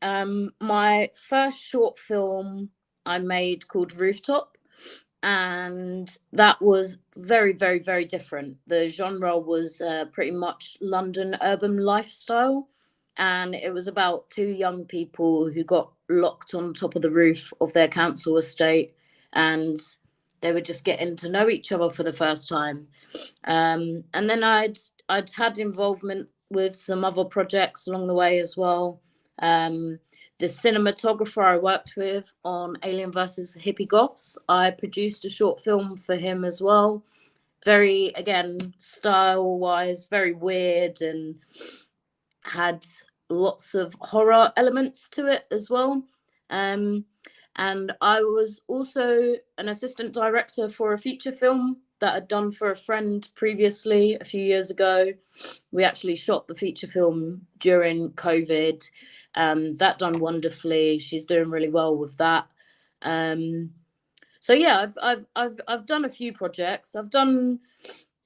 My first short film I made called Rooftop, and that was very, very, very different. The genre was pretty much London urban lifestyle, and it was about two young people who got locked on top of the roof of their council estate, and they were just getting to know each other for the first time. And then I'd had involvement with some other projects along the way as well. The cinematographer I worked with on Alien versus Hippie Goths, I produced a short film for him as well. Very, again, style wise, very weird, and had lots of horror elements to it as well. Um, and I was also an assistant director for a feature film that I'd done for a friend previously a few years ago. We actually shot the feature film during COVID. That done wonderfully. She's doing really well with that. So yeah, I've done a few projects. I've done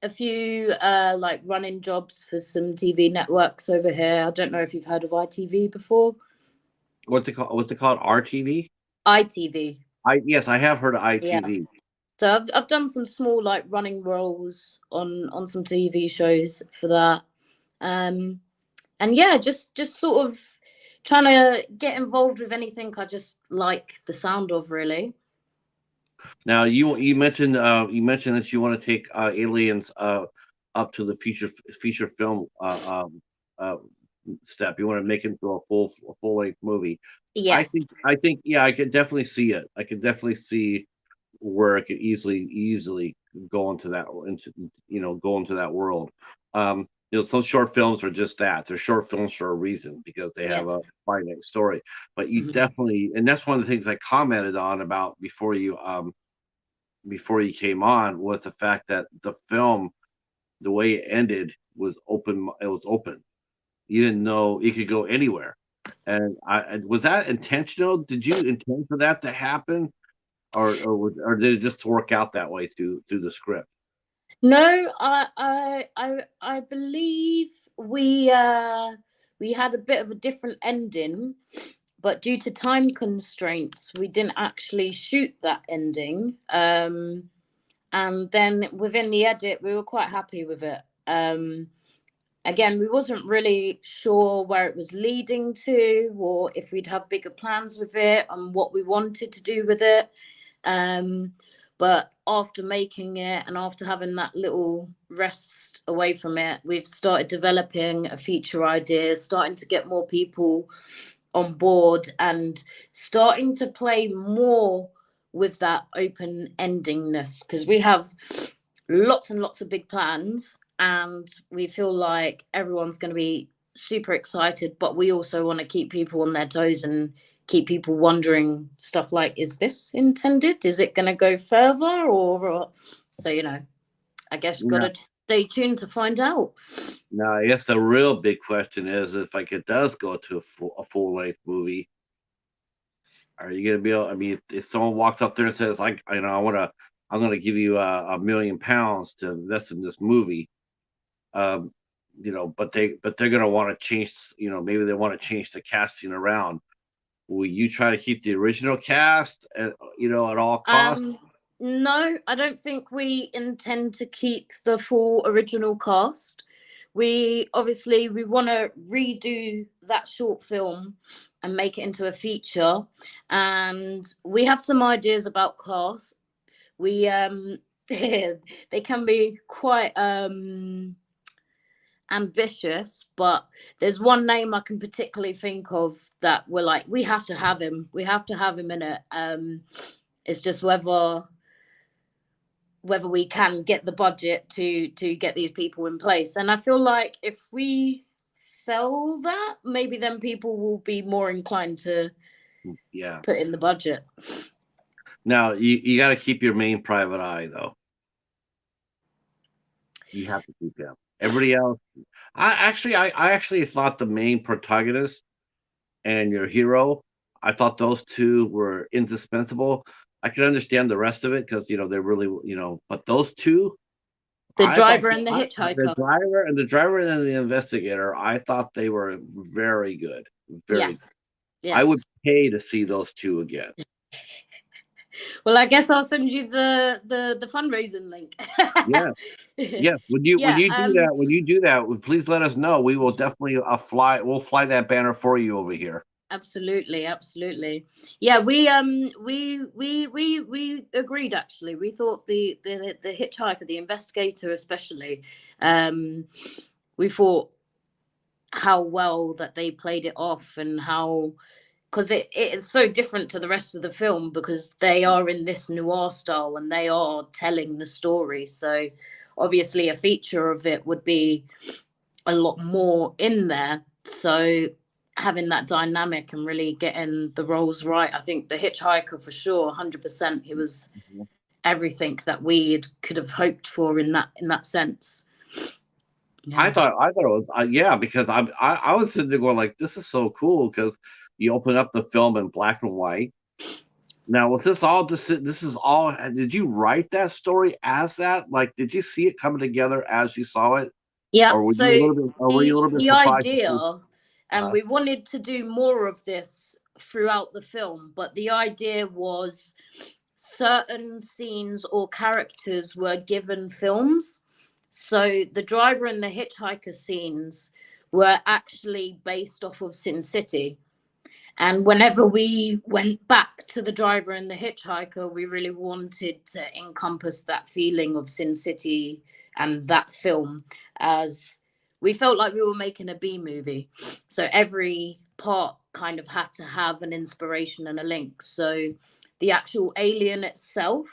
a few like running jobs for some TV networks over here. I don't know if you've heard of ITV before. What's it called? RTV? ITV. Yes, I have heard of Yeah. ITV. So I've done some small like running roles on some TV shows for that. Um and yeah, just sort of trying to get involved with anything I just like the sound of, really. Now you mentioned that you want to take Aliens up to the feature film uh, step. You want to make it into a full length movie. Yes. I think yeah, I could definitely see it. I could definitely see where it could easily go into go into that world. Some short films are just that. They're short films for a reason because they Yeah. have a finite story. But you Mhm. definitely, and that's one of the things I commented on about before you came on was the fact that the film, the way it ended, was open. It was open. You didn't know it could go anywhere. And was that intentional? Did you intend for that to happen, or did it just work out that way through the script? No, I believe we had a bit of a different ending, but due to time constraints, we didn't actually shoot that ending. And then within the edit, we were quite happy with it. Again, we wasn't really sure where it was leading to, or if we'd have bigger plans with it, and what we wanted to do with it. Um, but after making it and after having that little rest away from it, we've started developing a feature idea, starting to get more people on board, and starting to play more with that open endingness, because we have lots and lots of big plans, and we feel like everyone's going to be super excited, but we also want to keep people on their toes and keep people wondering stuff like, is this intended, is it going to go further, or so, I guess you've got Now, to stay tuned to find out. now, I guess the real big question is, if like it does go to a full length movie, are you gonna be able? I mean, if someone walks up there and says, like, I'm gonna give you £1 million to invest in this movie, um, but they're gonna want to change, maybe they want to change the casting around. Will you try to keep the original cast at all costs? um no, I don't think we intend to keep the full original cast. We want to redo that short film and make it into a feature, and we have some ideas about cast. We they can be quite ambitious, but there's one name I can particularly think of that we're like, we have to have him, in it. It's just whether we can get the budget to get these people in place. And I feel like if we sell that, maybe then people will be more inclined to Yeah. put in the budget. Now you got to keep your main private eye though. You have to keep him. Everybody else, I actually thought the main protagonist and your hero, I thought those two were indispensable. I could understand the rest of it because they're really but those two, The I thought driver and the hitchhiker. the driver and the investigator, I thought they were very good, very good. Yes. I would Yes. pay to see those two again. Well, I guess I'll send you the fundraising link. Yeah. Yes, when you Yeah. do that, please let us know. We will definitely we'll fly that banner for you over here. Absolutely, absolutely. Yeah, we agreed actually. We thought the hitchhiker, the investigator especially, we thought how well that they played it off, and how, because it is so different to the rest of the film, because they are in this noir style and they are telling the story. So obviously a feature of it would be a lot more in there. So having that dynamic and really getting the roles right, I think the hitchhiker for sure, 100%, he was Mhm. everything that we could have hoped for in that sense. I Yeah. thought it was yeah, because I was sitting there going like, this is so cool because you open up the film in black and white. Now, was this all this is all? Did you write that story as that? Like, did you see it coming together as you saw it, Yeah. or So were you a little bit the surprised to idea, see? and we wanted to do more of this throughout the film, but the idea was certain scenes or characters were given films. So the driver and the hitchhiker scenes were actually based off of Sin City. And whenever we went back to the driver and the hitchhiker, we really wanted to encompass that feeling of Sin City and that film, as we felt like we were making a B movie. So every part kind of had to have an inspiration and a link. So the actual alien itself,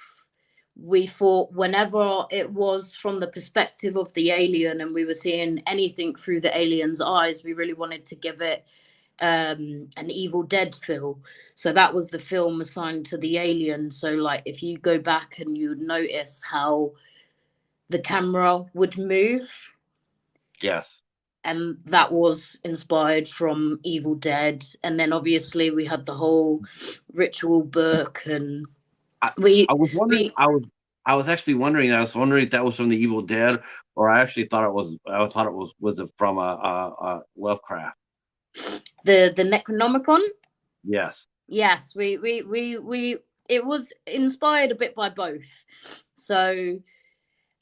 we thought whenever it was from the perspective of the alien and we were seeing anything through the alien's eyes, we really wanted to give it an Evil Dead feel. So that was the film assigned to the alien. So like if you go back and you notice how the camera would move, Yes. and that was inspired from Evil Dead. And then obviously we had the whole ritual book, and I, we I was wondering. we I was actually wondering. I was wondering if that was from the Evil Dead, or I actually thought it was. I thought it was it from a Lovecraft. the Necronomicon. Yes. Yes, we it was inspired a bit by both. So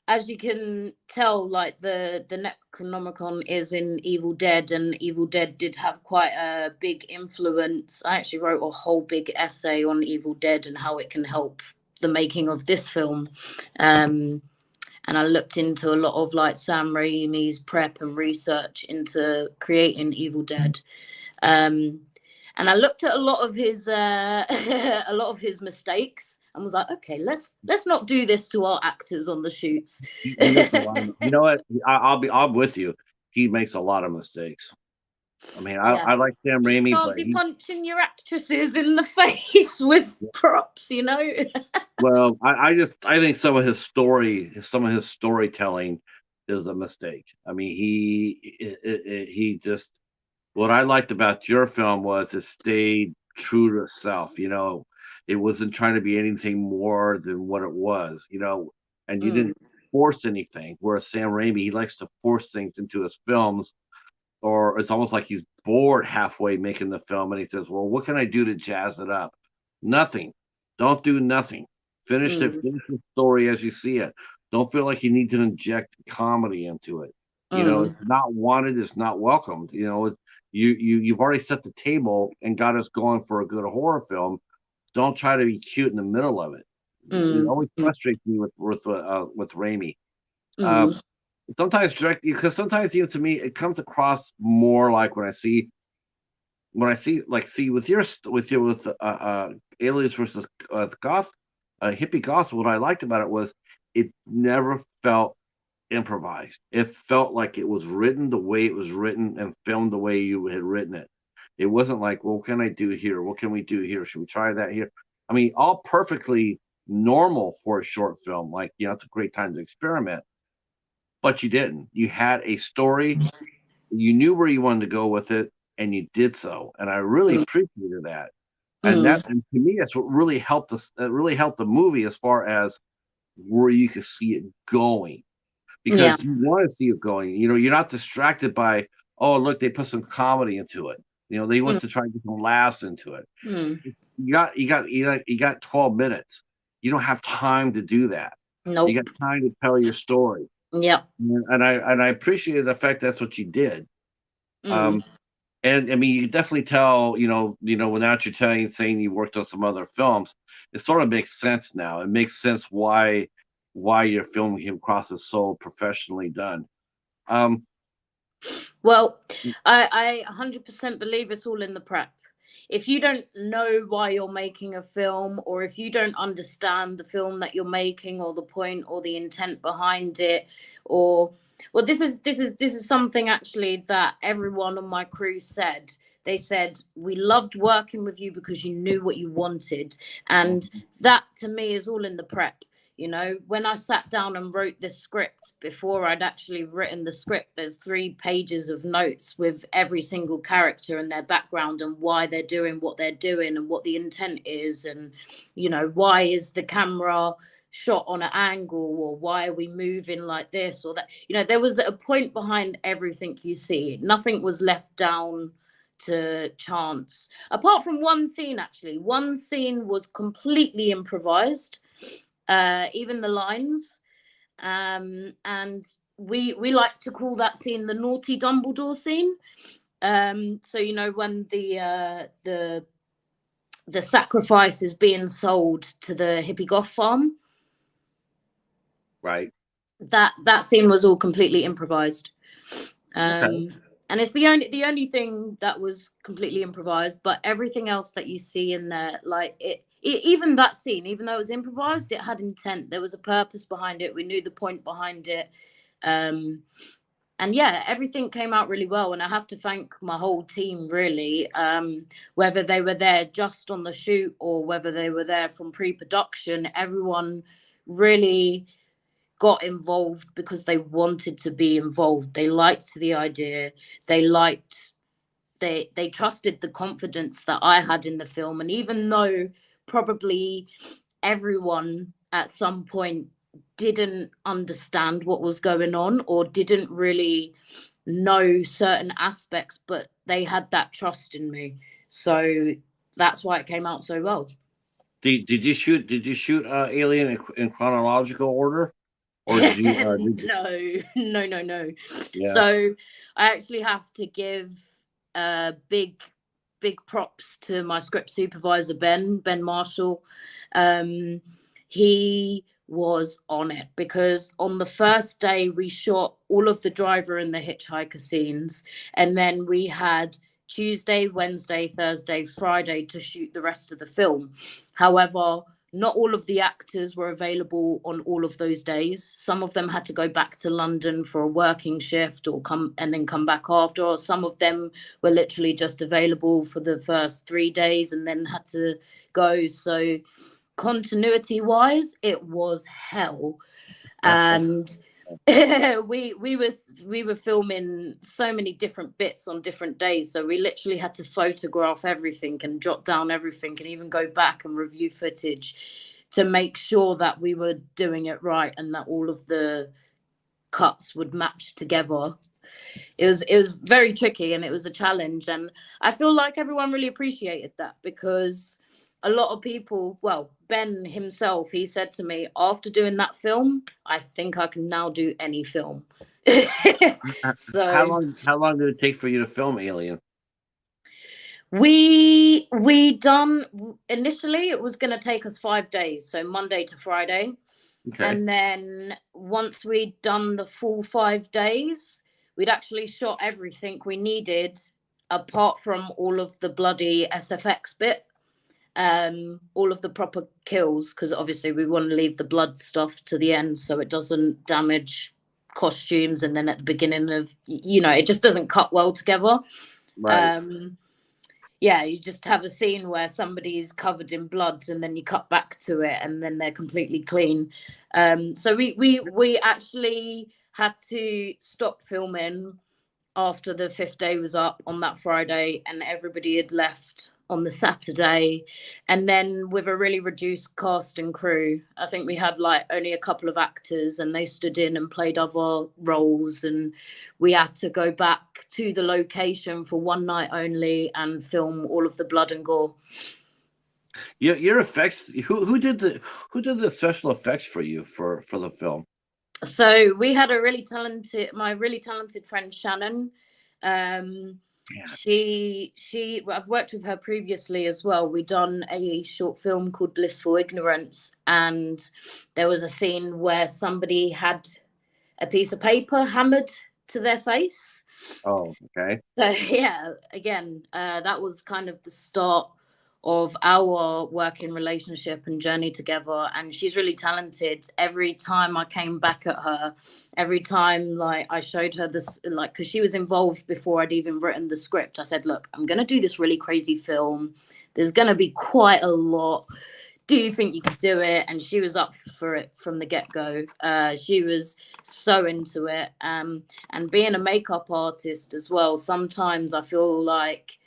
as you can tell, like the Necronomicon is in Evil Dead, and Evil Dead did have quite a big influence. I actually wrote a whole big essay on Evil Dead and how it can help the making of this film. And I looked into a lot of like Sam Raimi's prep and research into creating Evil Dead. Um, and I looked at a lot of his a lot of his mistakes and was like, okay, let's not do this to our actors on the shoots. He makes a lot of. You know what? I'm with you. He makes a lot of mistakes. I mean, Yeah, I like Sam you Raimi, can't but be punching your actresses in the face with props, you know. well, I think some of his storytelling is a mistake. I mean, he just what I liked about your film was it stayed true to itself. It wasn't trying to be anything more than what it was. And you Mm, didn't force anything. Whereas Sam Raimi, he likes to force things into his films, or it's almost like he's bored halfway making the film, and he says, "Well, what can I do to jazz it up?" Nothing. Don't do nothing. mm, Finish the story as you see it. Don't feel like you need to inject comedy into it. It's mm, not wanted. It's not welcomed. You've already set the table and got us going for a good horror film. Don't try to be cute in the middle of it. It mm, always frustrates me with Raimi. Uh, mm, Sometimes direct because sometimes even to me it comes across more like see with Aliens versus Goth, Hippie Goths. What I liked about it was it never felt improvised. It felt like it was written the way it was written and filmed the way you had written it. It wasn't like, well, what can I do here? What can we do here? Should we try that here? I mean, all perfectly normal for a short film. Like, it's a great time to experiment. but you didn't. You had a story, you knew where you wanted to go with it, and you did so. And I really appreciated that. Mm, And to me, that's what really helped us. That really helped the movie as far as where you could see it going, yeah. because you want to see it going. You're not distracted by, oh, look, they put some comedy into it. They Mm, want to try and get some laughs into it. mm. You got 12 minutes. You don't have time to do that. You got Nope. time to tell your story. Yep. And I appreciated the fact that's what you did. Mm. Um, and I mean, you can definitely tell, without you saying you worked on some other films, it sort of makes sense now. It makes sense why your film came across as so professionally done. Um, Well, I 100% believe it's all in the prep. If you don't know why you're making a film, or if you don't understand the film that you're making, or the point or the intent behind it, or well, this is something actually that everyone on my crew said. They said we loved working with you because you knew what you wanted, and that to me is all in the prep. When I sat down and wrote the script, before I'd actually written the script, there's 3 pages of notes with every single character and their background and why they're doing what they're doing and what the intent is. And, why is the camera shot on an angle, or why are we moving like this or that? There was a point behind everything you see. Nothing was left down to chance, apart from one scene. Actually, one scene was completely improvised, even the lines. And we like to call that scene the naughty Dumbledore scene. So when the sacrifice is being sold to the Hippie Goth farm, right. that scene was all completely improvised. Okay. And it's the only thing that was completely improvised, but everything else that you see in there, like even that scene, even though it was improvised, it had intent. There was a purpose behind it. We knew the point behind it. um and yeah, everything came out really well, and I have to thank my whole team, really. Whether they were there just on the shoot or whether they were there from pre-production, everyone really got involved because they wanted to be involved. They liked the idea. They liked they they trusted the confidence that I had in the film. And even though probably everyone at some point didn't understand what was going on or didn't really know certain aspects, but they had that trust in me. So that's why it came out so well. Did you shoot Alien in chronological order, or did you? No, no, no, no. Yeah. So I actually have to give big props to my script supervisor, Ben Marshall. um he was on it, because on the first day we shot all of the driver and the hitchhiker scenes, and then we had Tuesday, Wednesday, Thursday, Friday to shoot the rest of the film. However, not all of the actors were available on all of those days. Some of them had to go back to London for a working shift or come and then come back after, or some of them were literally just available for the first 3 days and then had to go. So continuity wise, it was hell. And we were filming so many different bits on different days, so we literally had to photograph everything and jot down everything and even go back and review footage to make sure that we were doing it right and that all of the cuts would match together. It was very tricky, and it was a challenge, and I feel like everyone really appreciated that, because a lot of people, well, Ben himself, he said to me, after doing that film, I think I can now do any film. How So long? How long did it take for you to film Alien? we done, initially it was going to take us 5 days, so Monday to Friday. Okay. And then once we'd done the full 5 days, we'd actually shot everything we needed apart from all of the bloody SFX bit, all of the proper kills, because obviously we want to leave the blood stuff to the end so it doesn't damage costumes, and then at the beginning of, it just doesn't cut well together. Right. um yeah, you just have a scene where somebody's covered in blood and then you cut back to it and then they're completely clean. So we actually had to stop filming after the 5th day was up on that Friday, and everybody had left on the Saturday. And then with a really reduced cast and crew, I think we had like only a couple of actors, and they stood in and played other roles, and we had to go back to the location for one night only and film all of the blood and gore. Your effects. Who did the special effects for you for the film? So we had my really talented friend Shannon. Yeah. I've worked with her previously as well. We done a short film called Blissful Ignorance, and there was a scene where somebody had a piece of paper hammered to their face. Oh, okay. So yeah, again, that was kind of the start of our working relationship and journey together. And she's really talented. Every time I came back at her, every time like I showed her this, like, because she was involved before I'd even written the script, I said, look, I'm gonna do this really crazy film. There's gonna be quite a lot. Do you think you could do it? And she was up for it from the get-go. She was so into it. And being a makeup artist as well, sometimes I feel like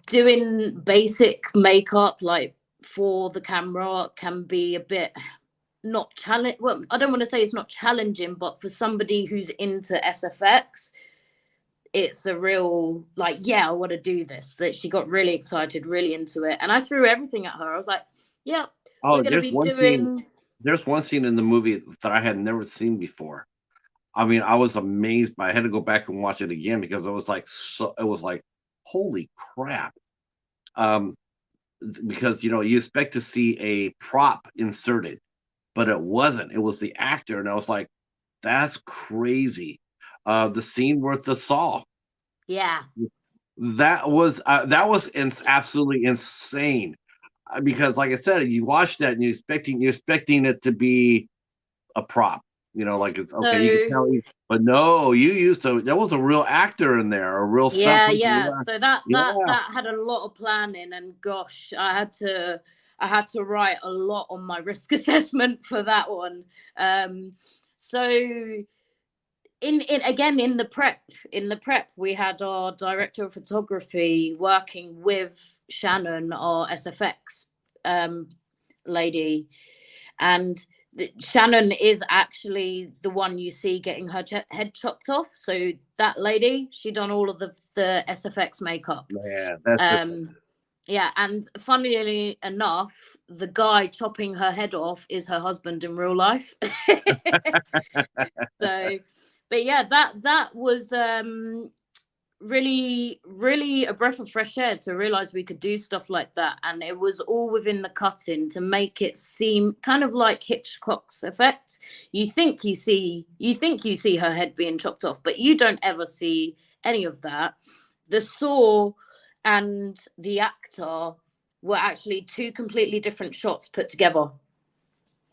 doing basic makeup like for the camera can be a bit not challenge. Well, I don't want to say it's not challenging, but for somebody who's into SFX, it's a real like, yeah, I want to do this. That she got really excited, really into it, and I threw everything at her. I was like, yeah, we're Oh, gonna be doing. there's one scene in the movie that I had never seen before. I mean, I was amazed. I had to go back and watch it again because it was like it was like, holy crap. Um, because you expect to see a prop inserted, but it wasn't. It was the actor, and I was like, that's crazy. The scene with the saw. Yeah. That was absolutely insane. Because, like I said, you watch that and you're expecting it to be a prop. Like it's okay. You can tell, but no, there was a real actor in there, a real stunt person. Yeah. So that Yeah. had a lot of planning, and gosh, I had to write a lot on my risk assessment for that one. So in the prep we had our director of photography working with Shannon, our SFX lady, and Shannon is actually the one you see getting her head chopped off. So that lady, she done all of the SFX makeup. Yeah, that's yeah, and funnily enough, the guy chopping her head off is her husband in real life. So, but yeah, that was really, really a breath of fresh air to realize we could do stuff like that. And it was all within the cutting to make it seem kind of like Hitchcock's effect. You think you see her head being chopped off, but you don't ever see any of that. The saw and the actor were actually two completely different shots put together.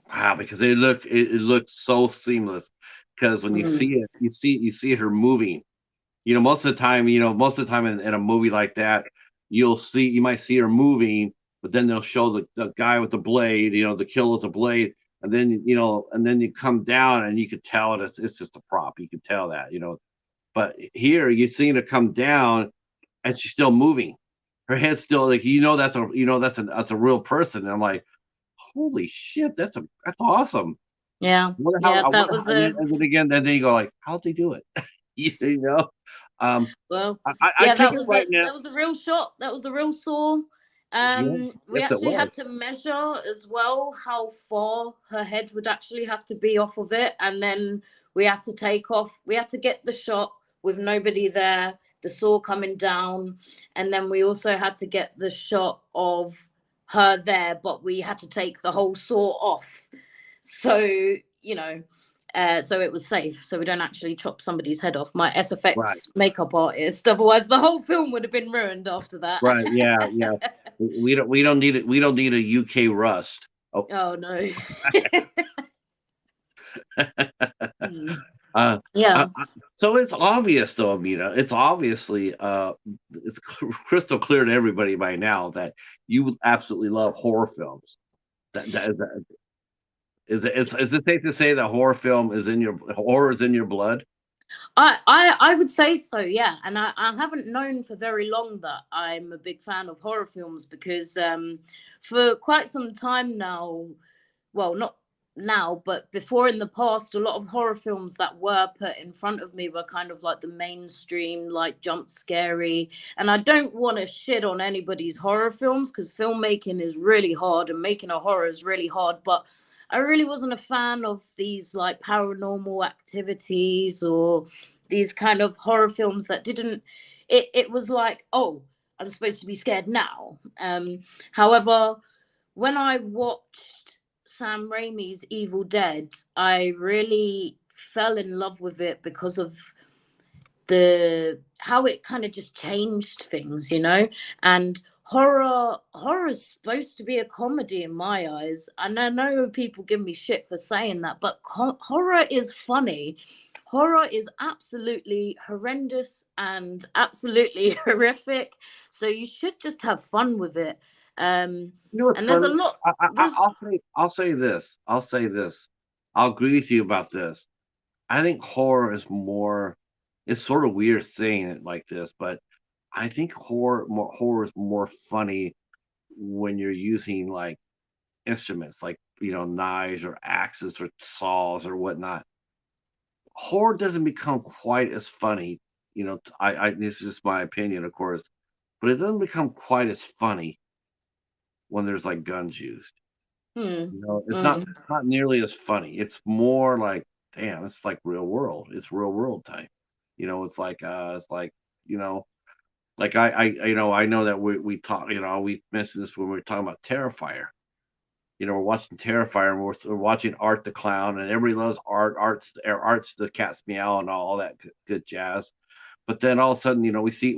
wow, because it looked so seamless. Because when you see it, you see her moving. Most of the time, in a movie like that, you might see her moving, but then they'll show the guy with the blade, the killer with the blade, and then you come down and you could tell it's just a prop. You could tell that. But here you're seeing her come down and she's still moving. Her head's still like, that's a real person. And I'm like, holy shit, that's awesome. Yeah. That was and then again, then you go like, how'd they do it? Well, I yeah, take it right now. that was a real shot. That was a real saw. Yeah, We yes, it actually was. had to measure as well how far her head would actually have to be off of it, and then we had to take off. We had to get the shot with nobody there, the saw coming down, and then we also had to get the shot of her there, but we had to take the whole saw off. So so it was safe, so we don't actually chop somebody's head off. My SFX Right. makeup artist, otherwise the whole film would have been ruined after that. Right. Yeah. We don't need it. We don't need a UK rust. Oh no. Yeah. So it's obvious, though, Amina. It's obviously it's crystal clear to everybody by now that you absolutely love horror films. That Is it safe to say that horror is in your blood? I would say so, yeah. And I haven't known for very long that I'm a big fan of horror films because for quite some time now, well, not now, but before in the past, a lot of horror films that were put in front of me were kind of like the mainstream, like jump scary. And I don't want to shit on anybody's horror films because filmmaking is really hard and making a horror is really hard. But I really wasn't a fan of these like paranormal activities or these kind of horror films that didn't, it was like, oh, I'm supposed to be scared now. However, when I watched Sam Raimi's Evil Dead, I really fell in love with it because of the how it kind of just changed things, and horror is supposed to be a comedy in my eyes, and I know people give me shit for saying that, but horror is funny. Horror is absolutely horrendous and absolutely horrific, so you should just have fun with it. You know what's And there's a funny? lot there's I'll say this. I'll say this. I'll agree with you about this. I think horror is more. It's sort of weird saying it like this, but I think horror is more funny when you're using like instruments, like knives or axes or saws or whatnot. Horror doesn't become quite as funny. This is just my opinion, of course, but it doesn't become quite as funny when there's like guns used. hmm, It's not nearly as funny. It's more like, damn, it's like real world. It's real world time. It's like like I know that we talk. We mentioned this when we were talking about Terrifier. We're watching Terrifier and we're watching Art the Clown, and everybody loves Art. Art's the cat's meow and all that good jazz. But then all of a sudden, we see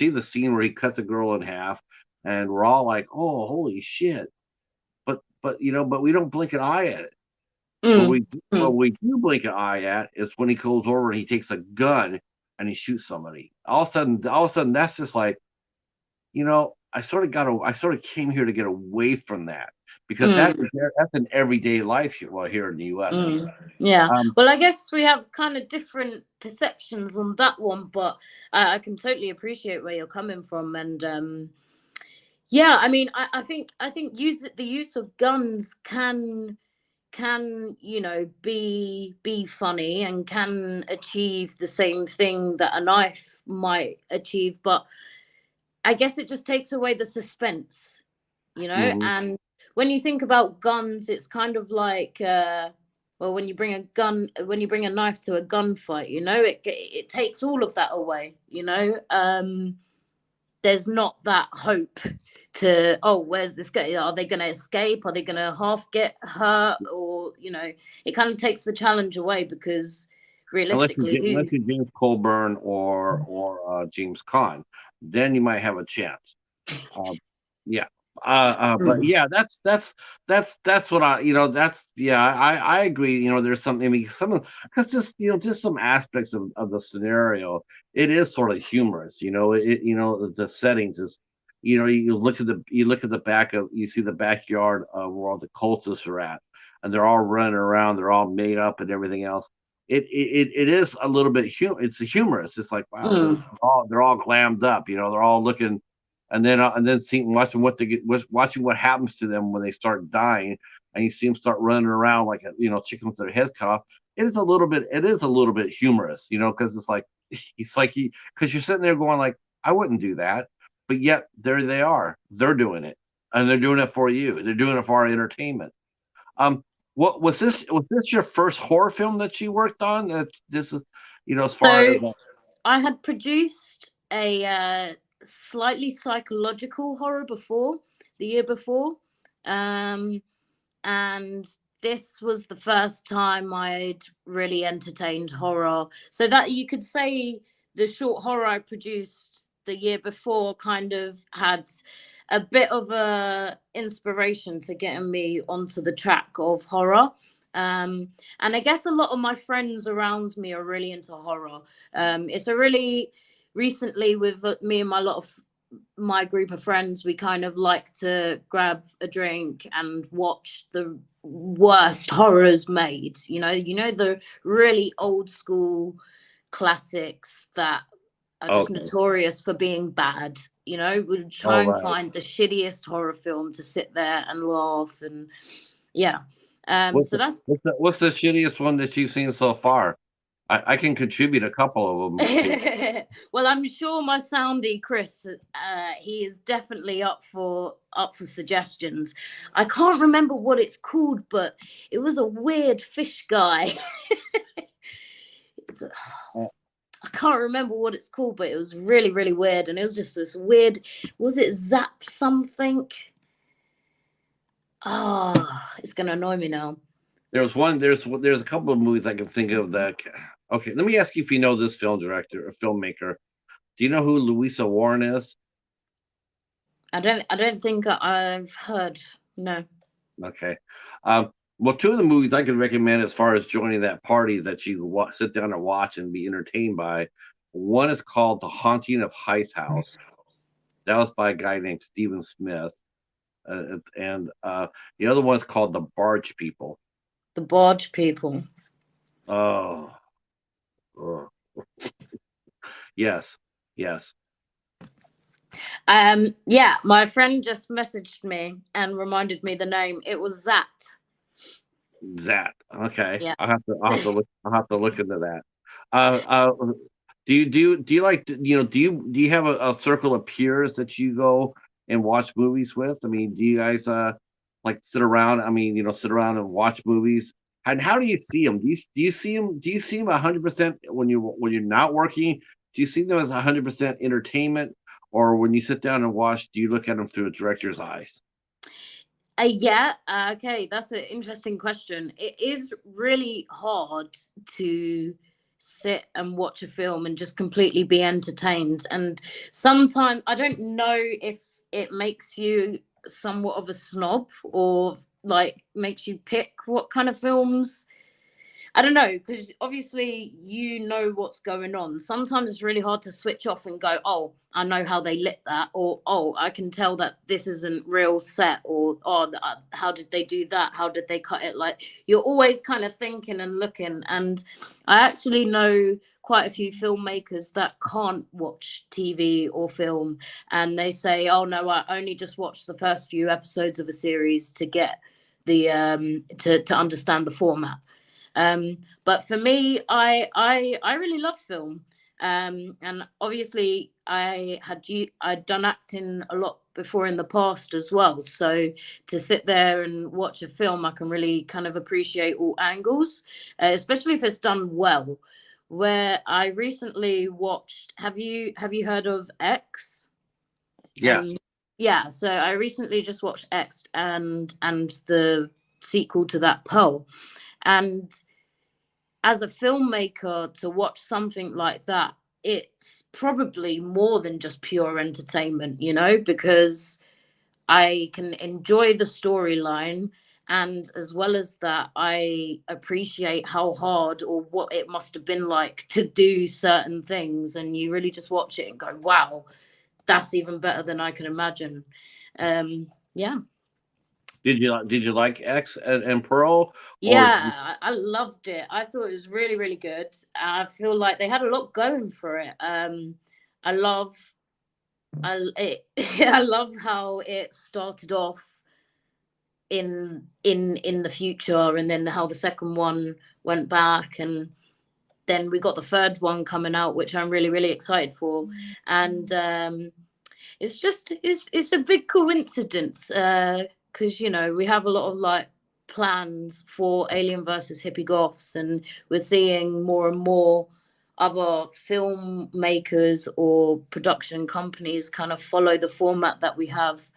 the scene where he cuts a girl in half, and we're all like, oh, holy shit. But we don't blink an eye at it. What mm, we what mm, we do blink an eye at is when he goes over and he takes a gun and he shoots somebody. All of a sudden, that's just like, I sort of came here to get away from that because mm. that's an everyday life here, well, here in the U.S. anyway. Yeah. Um, Well, I guess we have kind of different perceptions on that one, but I can totally appreciate where you're coming from. And yeah, I mean, I think the use of guns can be funny and can achieve the same thing that a knife might achieve, but I guess it just takes away the suspense, mhm. and when you think about guns, it's kind of like well, when you bring a knife to a gunfight, it takes all of that away, there's not that hope to, oh, where's this guy, are they going to escape, are they going to half get hurt, or it kind of takes the challenge away because realistically Unless who you're James Colburn or James Caan, then you might have a chance. Uh, yeah. But Mm, yeah, that's what that's yeah, I agree. There's something. I mean, because just some aspects of the scenario, it is sort of humorous. The settings is, you look at the back of you see the backyard of where all the cultists are at, and they're all running around, they're all made up and everything else. It is a little bit it's humorous. It's like, wow, they're mm, all they're all glammed up. They're all looking, and then seeing watching what happens to them when they start dying, and you see them start running around like chicken with their head cut off. It is a little bit humorous, because because you're sitting there going like, I wouldn't do that, but yet there they are, they're doing it, and they're doing it for you. They're doing it for our entertainment. Um, what was this? Was this your first horror film that you worked on? That this is, as far so as I had produced a slightly psychological horror before, the year before, um, and this was the first time I'd really entertained horror. So that you could say the short horror I produced the year before kind of had a bit of a inspiration to getting me onto the track of horror. Um, and I guess a lot of my friends around me are really into horror. It's a really recently with me and my lot of my group of friends, we kind of like to grab a drink and watch the worst horrors made. You know, the really old school classics that are just Okay. notorious for being bad. You know, we'd try All and right. find the shittiest horror film to sit there and laugh and yeah. What's So that's what's the shittiest one that you've seen so far? I can contribute a couple of them. well, I'm sure my soundy Chris, he is definitely up for suggestions. I can't remember what it's called, but it was a weird fish guy. I can't remember what it's called, but it was really, really weird, and it was just this weird. Was it Zap something? It's gonna annoy me now. There's a couple of movies I can think of that. Okay, let me ask you if you know this film director or filmmaker. Do you know who Louisa Warren is? I don't think I've heard. No. Okay. Well, two of the movies I could recommend as far as joining that party that you sit down and watch and be entertained by. One is called The Haunting of Hythe House. That was by a guy named Stephen Smith. And the other one is called The Barge People. The Barge People. Oh. Yes. Yes. Yeah, my friend just messaged me and reminded me the name. It was Zat. Zat. Okay. Yeah. I'll have to look into that. Do you like do you have a circle of peers that you go and watch movies with? I mean, do you guys like sit around? I mean, sit around and watch movies. And how do you see them? Do you see them? Do you see them 100% when you're not working? Do you see them as 100% entertainment, or when you sit down and watch, do you look at them through a director's eyes? Yeah. Okay, that's an interesting question. It is really hard to sit and watch a film and just completely be entertained. And sometimes I don't know if it makes you somewhat of a snob or like makes you pick what kind of films. I don't know, because obviously you know what's going on. Sometimes it's really hard to switch off and go, oh, I know how they lit that, or oh, I can tell that this isn't real set, or oh, how did they do that? How did they cut it? Like you're always kind of thinking and looking. And I actually know quite a few filmmakers that can't watch TV or film, and they say, oh no, I only just watched the first few episodes of a series to get the to understand the format. But for me, I really love film. And obviously I'd done acting a lot before in the past as well. So to sit there and watch a film, I can really kind of appreciate all angles, especially if it's done well. Where I recently watched, have you heard of X? Yes. Yeah, so I recently just watched X and the sequel to that, Pearl. And as a filmmaker, to watch something like that, it's probably more than just pure entertainment, because I can enjoy the storyline. And as well as that, I appreciate how hard or what it must have been like to do certain things. And you really just watch it and go, wow, that's even better than I can imagine. Yeah. Did you like X and Pearl, or Yeah, I loved it. I thought it was really, really good. I feel like they had a lot going for it. I love, I love how it started off in the future, and then how the second one went back, and then we got the third one coming out, which I'm really, really excited for. And it's a big coincidence, because we have a lot of like plans for Alien versus Hippie Goths, and we're seeing more and more other filmmakers or production companies kind of follow the format that we have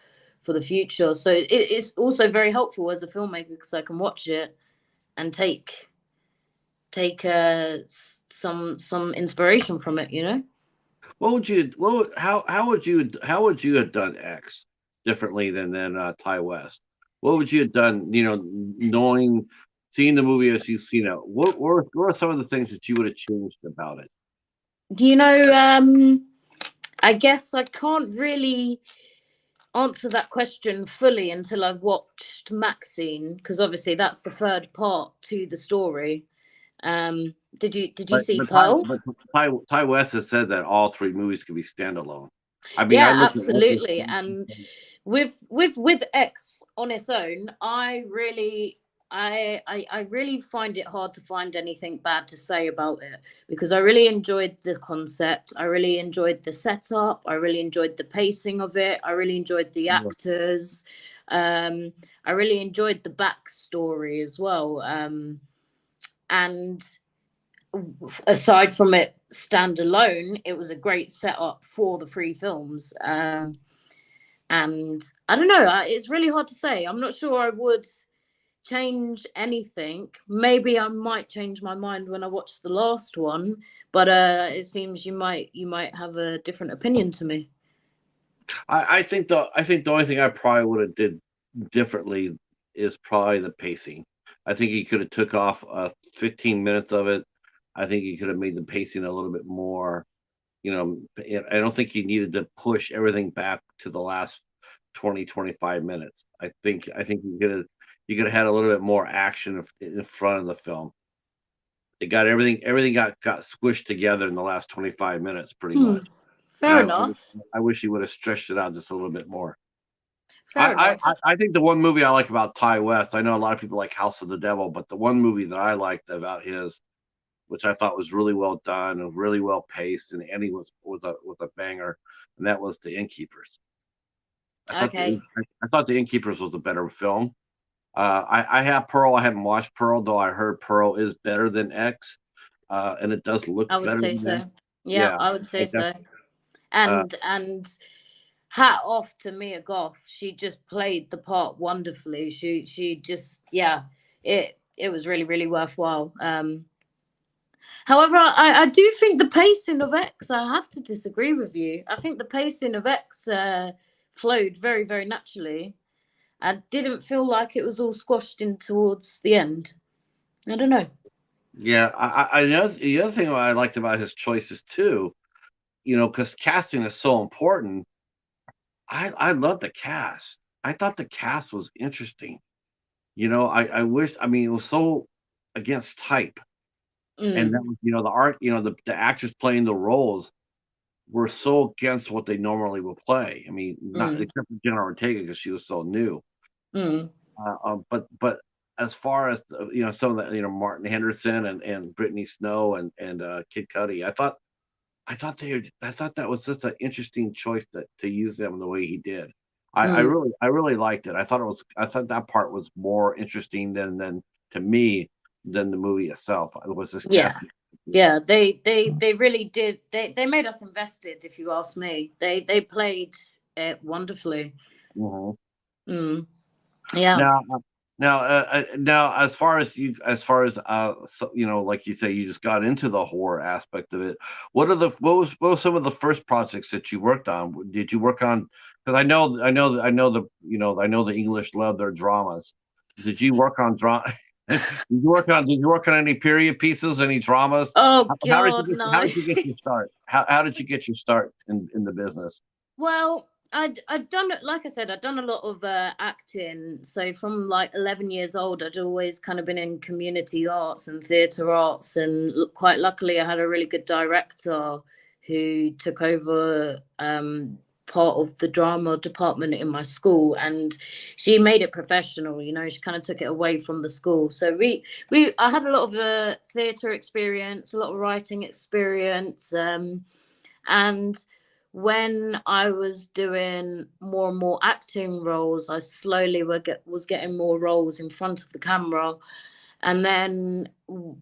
for the future. So it's also very helpful as a filmmaker, because I can watch it and take some inspiration from it. what would you how would you have done X differently than Ty West? What would you have done? Knowing, seeing the movie as you've seen it, what are some of the things that you would have changed about it? Do I guess I can't really answer that question fully until I've watched Maxine, because obviously that's the third part to the story. Did you see Pearl? Ty West has said that all three movies could be standalone. I mean, I Yeah, looked at absolutely. And with X on its own, I really find it hard to find anything bad to say about it, because I really enjoyed the concept. I really enjoyed the setup. I really enjoyed the pacing of it. I really enjoyed the actors. I really enjoyed the backstory as well. And aside from it standalone, it was a great setup for the three films. And I don't know, it's really hard to say. I'm not sure I would change anything. Maybe I might change my mind when I watch the last one, but it seems you might have a different opinion to me. I think the only thing I probably would have did differently is probably the pacing. I think he could have took off 15 minutes of it. I think he could have made the pacing a little bit more. I don't think he needed to push everything back to the last 20-25 minutes. I think you could have had a little bit more action in front of the film. It got everything got squished together in the last 25 minutes pretty much. Fair enough. I wish he would have stretched it out just a little bit more. Fair enough. I think the one movie I like about Ty West, I know a lot of people like House of the Devil, but the one movie that I liked about his, which I thought was really well done and really well paced, and Andy was a banger, and that was The Innkeepers. I thought The Innkeepers was a better film. I have Pearl. I haven't watched Pearl, though. I heard Pearl is better than X, and it does look I would better say than so. X. Yeah, I would say so. And hat off to Mia Goth. She just played the part wonderfully. She just, yeah, it was really, really worthwhile. However, I do think the pacing of X, I have to disagree with you. I think the pacing of X flowed very, very naturally. I didn't feel like it was all squashed in towards the end. I don't know. Yeah, I know the other thing I liked about his choices too, because casting is so important. I love the cast. I thought the cast was interesting. I wish. I mean, it was so against type, and that was the art. The actors playing the roles were so against what they normally would play. I mean, not except for Jenna Ortega because she was so new. But as far as some of the Martin Henderson and Brittany Snow and Kid Cudi, I thought that was just an interesting choice to use them the way he did. I really liked it. I thought that part was more interesting than to me than the movie itself. It was just casting. Yeah, they really did. They made us invested, if you ask me. They played it wonderfully. Mm-hmm. Yeah. Now, as far as like you say, you just got into the horror aspect of it. What were some of the first projects that you worked on? Did you work on? Because I know the English love their dramas. Did you work on drama? Did you work on any period pieces, any dramas? Oh God, no. How did you get your start? How did you get your start in the business? Well, I'd done, like I said, I'd done a lot of acting. So from like 11 years old, I'd always kind of been in community arts and theatre arts. And quite luckily, I had a really good director who took over part of the drama department in my school, and she made it professional. She kind of took it away from the school. So I had a lot of theatre experience, a lot of writing experience, and when I was doing more and more acting roles, I slowly was getting more roles in front of the camera. And then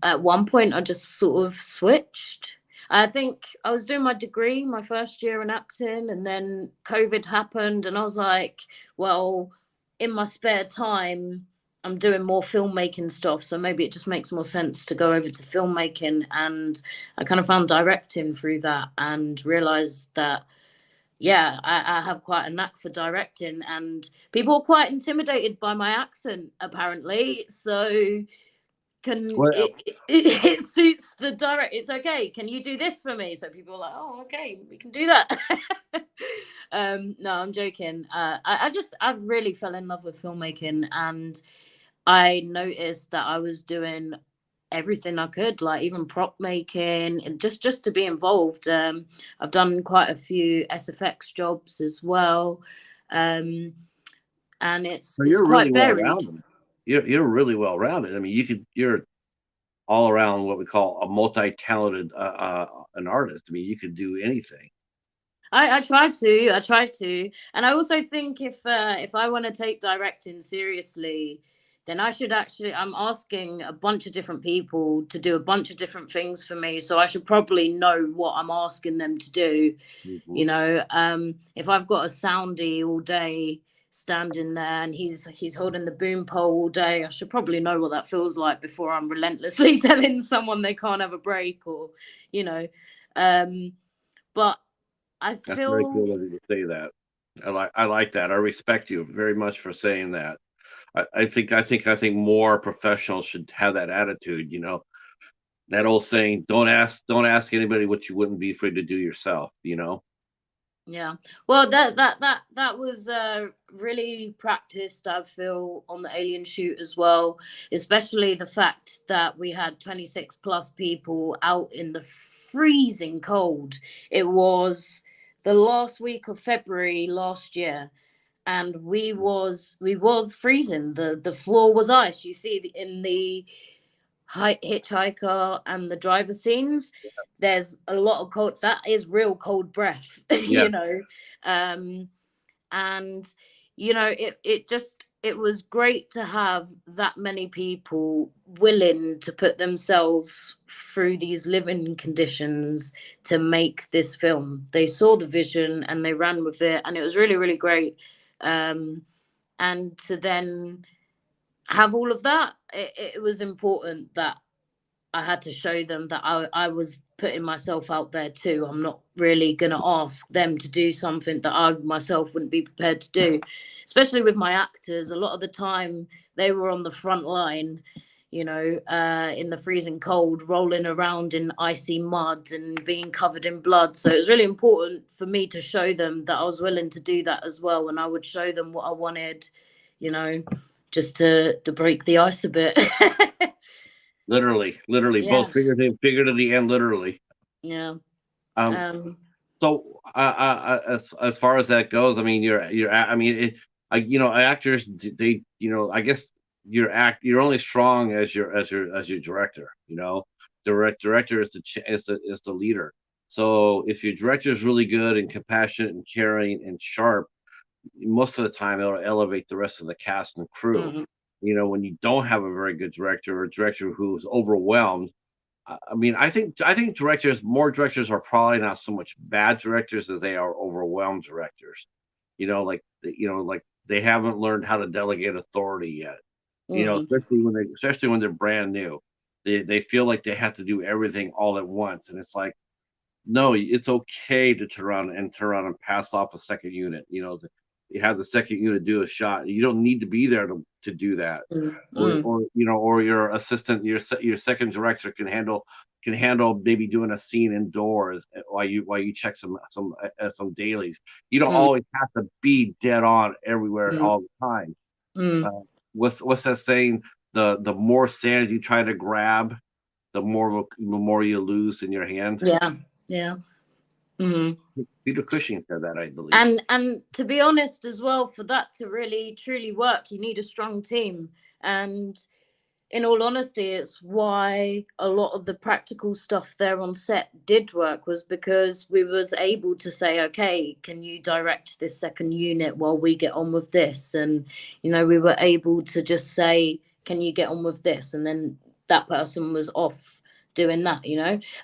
at one point, I just sort of switched. I think I was doing my degree, my first year in acting, and then COVID happened. And I was like, well, in my spare time, I'm doing more filmmaking stuff. So maybe it just makes more sense to go over to filmmaking. And I kind of found directing through that and realized that, yeah, I have quite a knack for directing, and people are quite intimidated by my accent, apparently. So can Well, it suits the direct. It's okay. Can you do this for me? So people are like, oh, okay, we can do that. No, I'm joking. I really fell in love with filmmaking, and I noticed that I was doing everything I could, like even prop making, and just to be involved. I've done quite a few SFX jobs as well, um, and so it's you're really quite well varied. rounded. You're really well rounded. I mean, you're all around what we call a multi-talented an artist. I mean, you could do anything. I try to, and I also think if I want to take directing seriously, then I should actually. I'm asking a bunch of different people to do a bunch of different things for me, so I should probably know what I'm asking them to do. Mhm. You know, if I've got a soundy all day standing there and he's holding the boom pole all day, I should probably know what that feels like before I'm relentlessly telling someone they can't have a break, or you know, um, but I That's very feel. cool of you to say that. I like that. I respect you very much for saying that. I think more professionals should have that attitude. That old saying, don't ask anybody what you wouldn't be afraid to do yourself. Yeah. Well, that was really practiced, I feel, on the alien shoot as well, especially the fact that we had 26 plus people out in the freezing cold. It was the last week of February last year, and we was freezing. The floor was ice. You see in the hitchhiker and the driver scenes, there's a lot of cold. That is real cold breath. Yeah, Um and it was great to have that many people willing to put themselves through these living conditions to make this film. They saw the vision and they ran with it, and it was really, really great. And to then have all of that, it was important that I had to show them that I was putting myself out there too. I'm not really going to ask them to do something that I myself wouldn't be prepared to do, especially with my actors. A lot of the time, they were on the front line, in the freezing cold, rolling around in icy mud and being covered in blood. So it was really important for me to show them that I was willing to do that as well. And I would show them what I wanted, you know, just to break the ice a bit. literally, Yeah. both figuratively and literally. Yeah. Um, Um, so as far as that goes, I mean, I mean, actors, I guess you're only strong as your director. Director is the leader. So if your director is really good and compassionate and caring and sharp, most of the time it'll elevate the rest of the cast and crew. mhm, When you don't have a very good director or a director who's overwhelmed, I mean, I think more directors are probably not so much bad directors as they are overwhelmed directors. Like they haven't learned how to delegate authority yet. mhm, Especially when they're brand new, they feel like they have to do everything all at once, and it's like, no, it's okay to turn around and pass off a second unit. You have the second unit do a shot. You don't need to be there to do that. mm, Or mm, or or your assistant, your second director can handle maybe doing a scene indoors while you check some dailies. You don't mm, always have to be dead on everywhere mm, all the time. mm. What's that saying? The more sand you try to grab, the more you lose in your hand. Yeah, yeah. Mhm. Peter Cushing said that, I believe. And to be honest as well, for that to really truly work, you need a strong team. And in all honesty, it's why a lot of the practical stuff there on set did work, was because we was able to say, okay, can you direct this second unit while we get on with this? And we were able to just say, can you get on with this? And then that person was off doing that.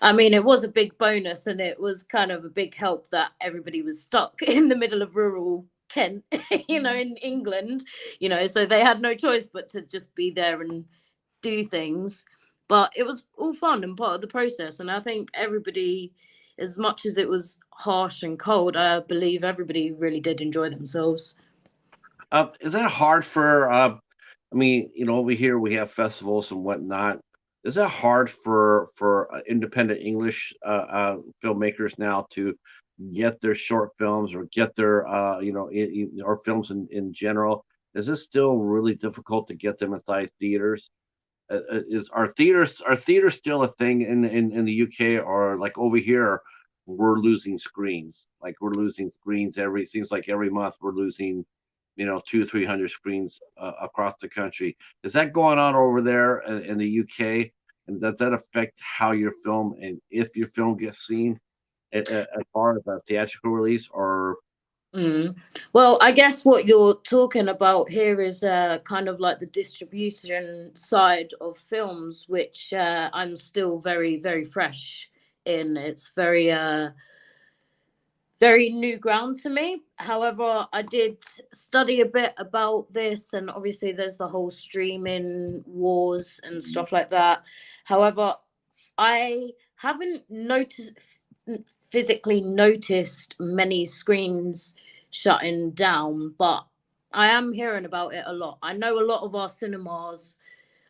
I mean, it was a big bonus, and it was kind of a big help that everybody was stuck in the middle of rural Kent, in England, so they had no choice but to just be there and do things. But it was all fun and part of the process. And I think everybody, as much as it was harsh and cold, I believe everybody really did enjoy themselves. Is that hard for? I mean, over here we have festivals and whatnot. is that hard for independent English filmmakers now to get their short films or get their or films in general? Is this still really difficult to get them inside theaters? Is are theaters still a thing in the UK, or like over here we're losing screens? Like we're losing screens seems like every month we're losing, 200-300 screens across the country. Is that going on over there in the UK? And does that affect how your film, and if your film gets seen as far as a theatrical release? Or Mm. Well, I guess what you're talking about here is kind of like the distribution side of films, which I'm still very, very fresh in. It's very, very new ground to me. However, I did study a bit about this, and obviously, there's the whole streaming wars and stuff like that. However, I haven't noticed physically noticed many screens shutting down, but I am hearing about it a lot. I know a lot of our cinemas.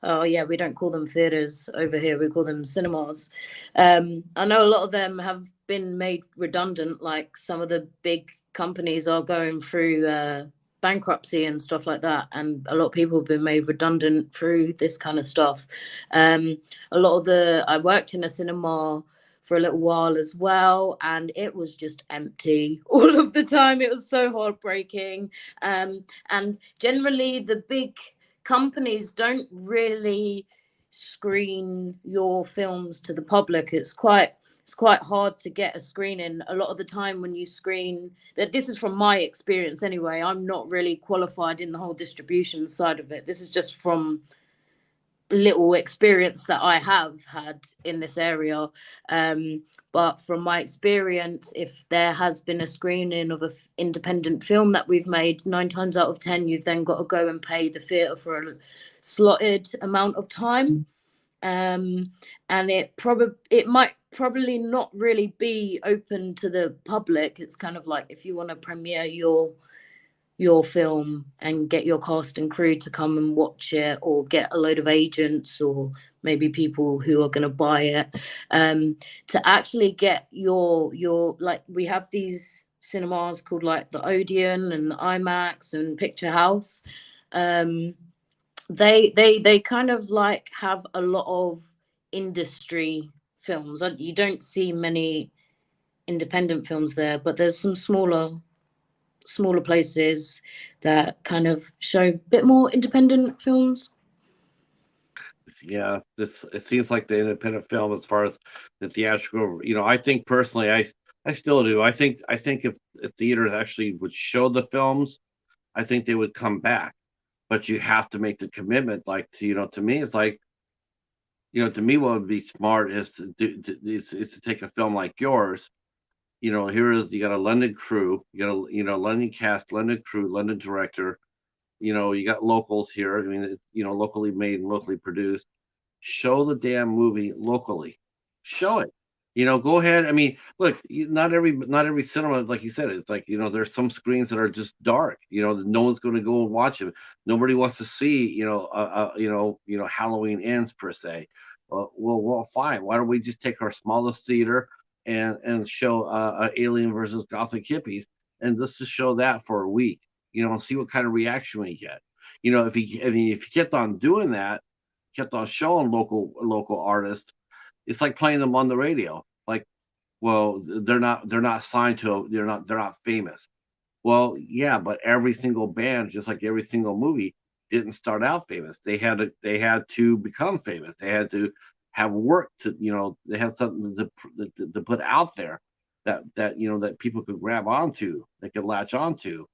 Oh yeah, we don't call them theaters over here. We call them cinemas. I know a lot of them have been made redundant. Like some of the big companies are going through bankruptcy and stuff like that, and a lot of people have been made redundant through this kind of stuff. A lot of I worked in a cinema for a little while as well, and it was just empty all of the time. It was so heartbreaking. And generally, the big companies don't really screen your films to the public. It's quite hard to get a screening. A lot of the time when you screen, that this is from my experience anyway. I'm not really qualified in the whole distribution side of it. This is just from little experience that I have had in this area. But from my experience, if there has been a screening of an independent film that we've made, 9 times out of 10, you've then got to go and pay the theatre for a slotted amount of time. And it might probably not really be open to the public. It's kind of like if you want to premiere your film and get your cast and crew to come and watch it, or get a load of agents or maybe people who are going to buy it, to actually get your like, we have these cinemas called like the Odeon and the IMAX and Picture House. They kind of like have a lot of industry films. You don't see many independent films there, but there's some smaller places that kind of show a bit more independent films. yeah, this it seems like the independent film as far as the theatrical. I think personally, I still do. I think if theaters actually would show the films, I think they would come back. But you have to make the commitment. Like to me, it's like, to me, what would be smart is to take a film like yours. Here is, you got a London crew, you got a London cast, London crew, London director. You got locals here. I mean, locally made and locally produced. Show the damn movie locally. Show it. Go ahead. I mean, look, not every cinema, like you said, it's like, there's some screens that are just dark. No one's going to go and watch them. Nobody wants to see, Halloween Ends per se. Well, fine. Why don't we just take our smallest theater and show Alien versus Gothic Hippies, and let's just show that for a week, and see what kind of reaction we get. If you kept on doing that, kept on showing local artists, it's like playing them on the radio. Like, well, they're not signed to they're not famous. Well, yeah, but every single band, just like every single movie, didn't start out famous. They had to become famous. They had to have work to, they had something to put out there that people could grab onto, they could latch onto.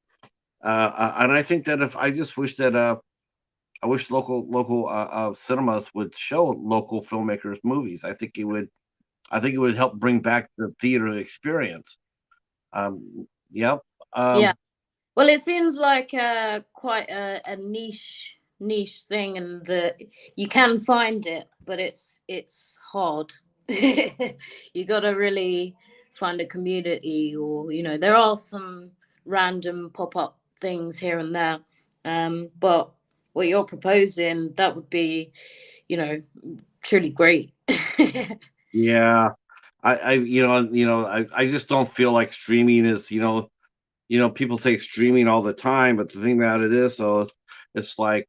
And I think that, if I just wish that I wish local cinemas would show local filmmakers movies. I think it would help bring back the theater experience. Yep. Yeah. Well, it seems like quite a niche thing, and you can find it, but it's hard. You got to really find a community, or there are some random pop up things here and there, but what you're proposing, that would be, truly great. Yeah, I just don't feel like streaming is, people say streaming all the time, but the thing about it is, so it's like,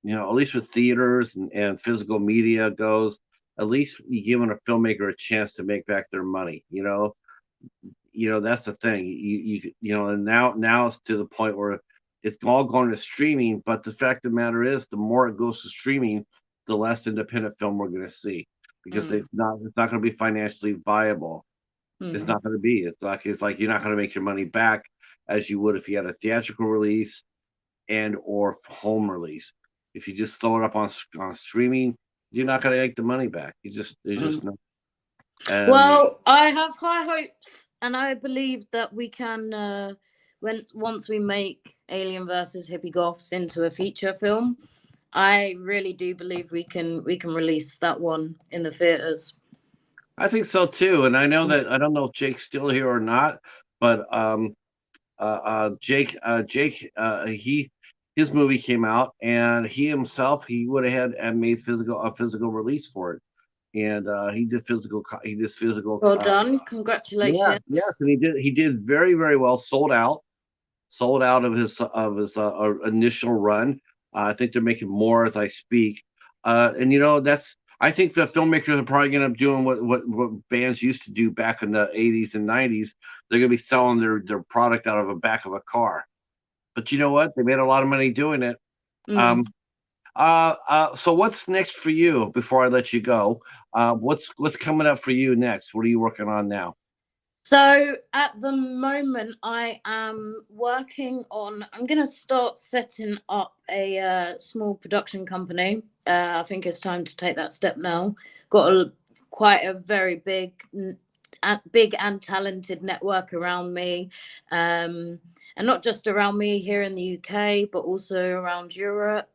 at least with theaters and physical media goes, at least you giving a filmmaker a chance to make back their money. That's the thing. And now it's to the point where it's all going to streaming. But the fact of the matter is, the more it goes to streaming, the less independent film we're going to see, because it's not going to be financially viable. It's not going to be. It's like you're not going to make your money back as you would if you had a theatrical release and or home release. If you just throw it up on streaming, you're not going to make the money back. There's just no. Well, I have high hopes, and I believe that we can, once we make Alien versus Hippie Goths into a feature film, I really do believe we can release that one in the theaters. I think so too, and I know that I don't know if Jake's still here or not, but Jake, his movie came out, and he himself he would have had and made a physical release for it, and he did physical. He did physical. Well done, Yeah, congratulations. yes, and he did very very well. Sold out of his initial run. I think they're making more as I speak, and that's. I think the filmmakers are probably going to be doing what bands used to do back in the 80s and 90s. They're going to be selling their product out of the back of a car. But you know what? They made a lot of money doing it. So what's next for you before I let you go? What's coming up for you next? What are you working on now? So at the moment, I am working on. I'm going to start setting up a small production company. I think it's time to take that step now. Got quite a very big and talented network around me, and not just around me here in the UK, but also around Europe.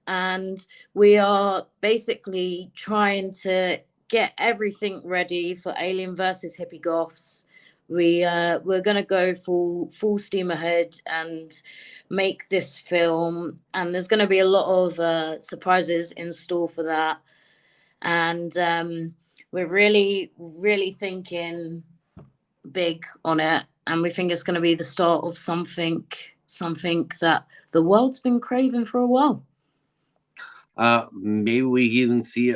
And we are basically trying to get everything ready for Alien versus Hippie Goths. We're gonna go full steam ahead and make this film, and there's gonna be a lot of surprises in store for that. And we're really really thinking big on it, and we think it's going to be the start of something that the world's been craving for a while. Maybe we even see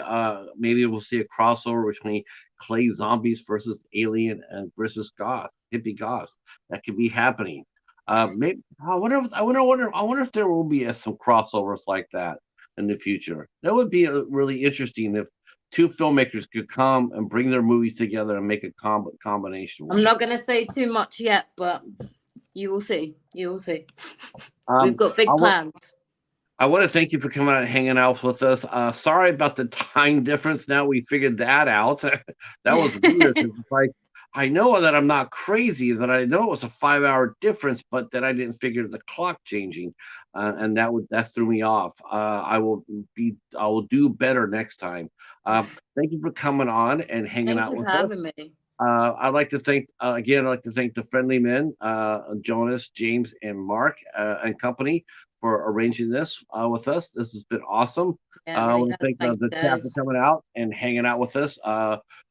maybe we'll see a crossover between clay zombies versus alien and versus hippie goths. That could be happening. Maybe I wonder if there will be some crossovers like that in the future. That would be really interesting if two filmmakers could come and bring their movies together and make a combination. I'm not going to say too much yet, but you will see. We've got big plans. I want to thank you for coming out and hanging out with us. Sorry about the time difference. Now we figured that out. That was weird. It's like, I know that I'm not crazy, that I know it was a 5-hour difference, but that I didn't figure the clock changing, and that threw me off. I will do better next time. Thank you for coming on and hanging out with us. Thank you for having me. I'd like to thank again. I'd like to thank the Friendly Men, Jonas, James, and Mark and company for arranging this with us. This has been awesome. I want to thank the chat for coming out and hanging out with us.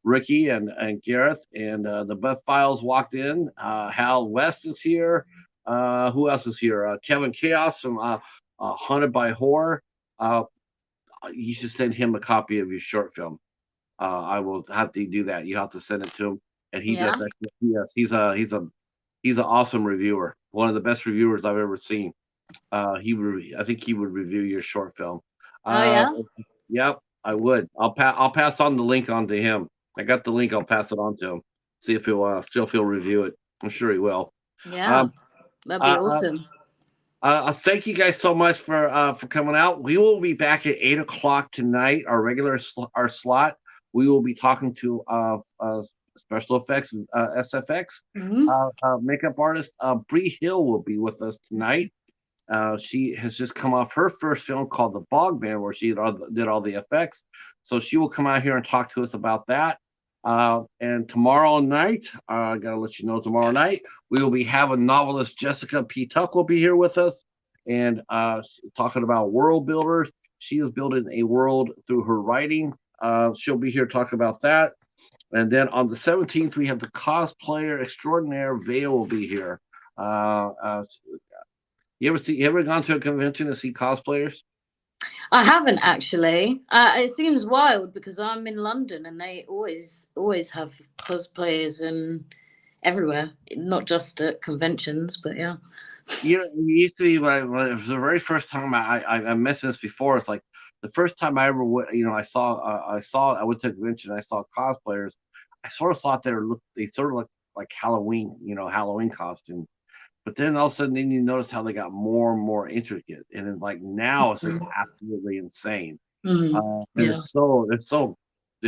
Ricky and Gareth and the Beth Files walked in. Hal West is here. Who else is here? Kevin Chaos from Haunted by Horror. You should send him a copy of your short film. I will have to do that. You have to send it to him, and he does. Yes, he's an awesome reviewer. One of the best reviewers I've ever seen. I think he would review your short film. Oh yeah. Yep, I would. I'll pass on the link on to him. I got the link. I'll pass it on to him. See if he'll review it. I'm sure he will. Yeah, that'd be awesome. Thank you guys so much for coming out. We will be back at 8:00 tonight. Our regular our slot. We will be talking to special effects SFX makeup artist Bree Hill will be with us tonight. She has just come off her first film called The Bog Man, where she did all the effects. So she will come out here and talk to us about that. And tomorrow night, I gotta let you know, tomorrow night we will be having novelist Jessica P. Tuck will be here with us, and talking about world builders. She is building a world through her writing. She'll be here talking about that. And then on the 17th, we have the cosplayer extraordinaire Vale will be here. Uh, uh, you ever gone to a convention to see cosplayers? I haven't actually. It seems wild because I'm in London and they always have cosplayers and everywhere, not just at conventions, but yeah. It used to be when it was the very first time I mentioned this before. It's like the first time I ever went, I went to a convention. I saw cosplayers. I sort of thought they sort of looked like Halloween, Halloween costumes. But then all of a sudden, then you notice how they got more and more intricate, and then like now it's like absolutely insane. And Yeah. it's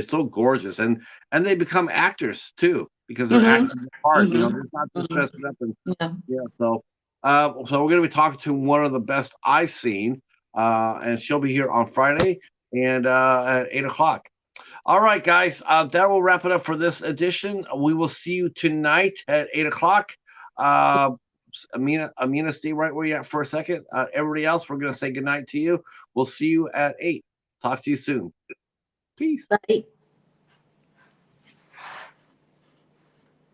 so gorgeous, and they become actors too because they're Hmm. acting the part. They're not just dressing up and yeah. So we're gonna be talking to one of the best I've seen, and she'll be here on Friday and at 8 o'clock. All right, guys, that will wrap it up for this edition. We will see you tonight at 8 o'clock. Uh, Amina, stay right where you're at for a second. Everybody else, we're going to say goodnight to you. We'll see you at 8. Talk to you soon. Peace. Bye.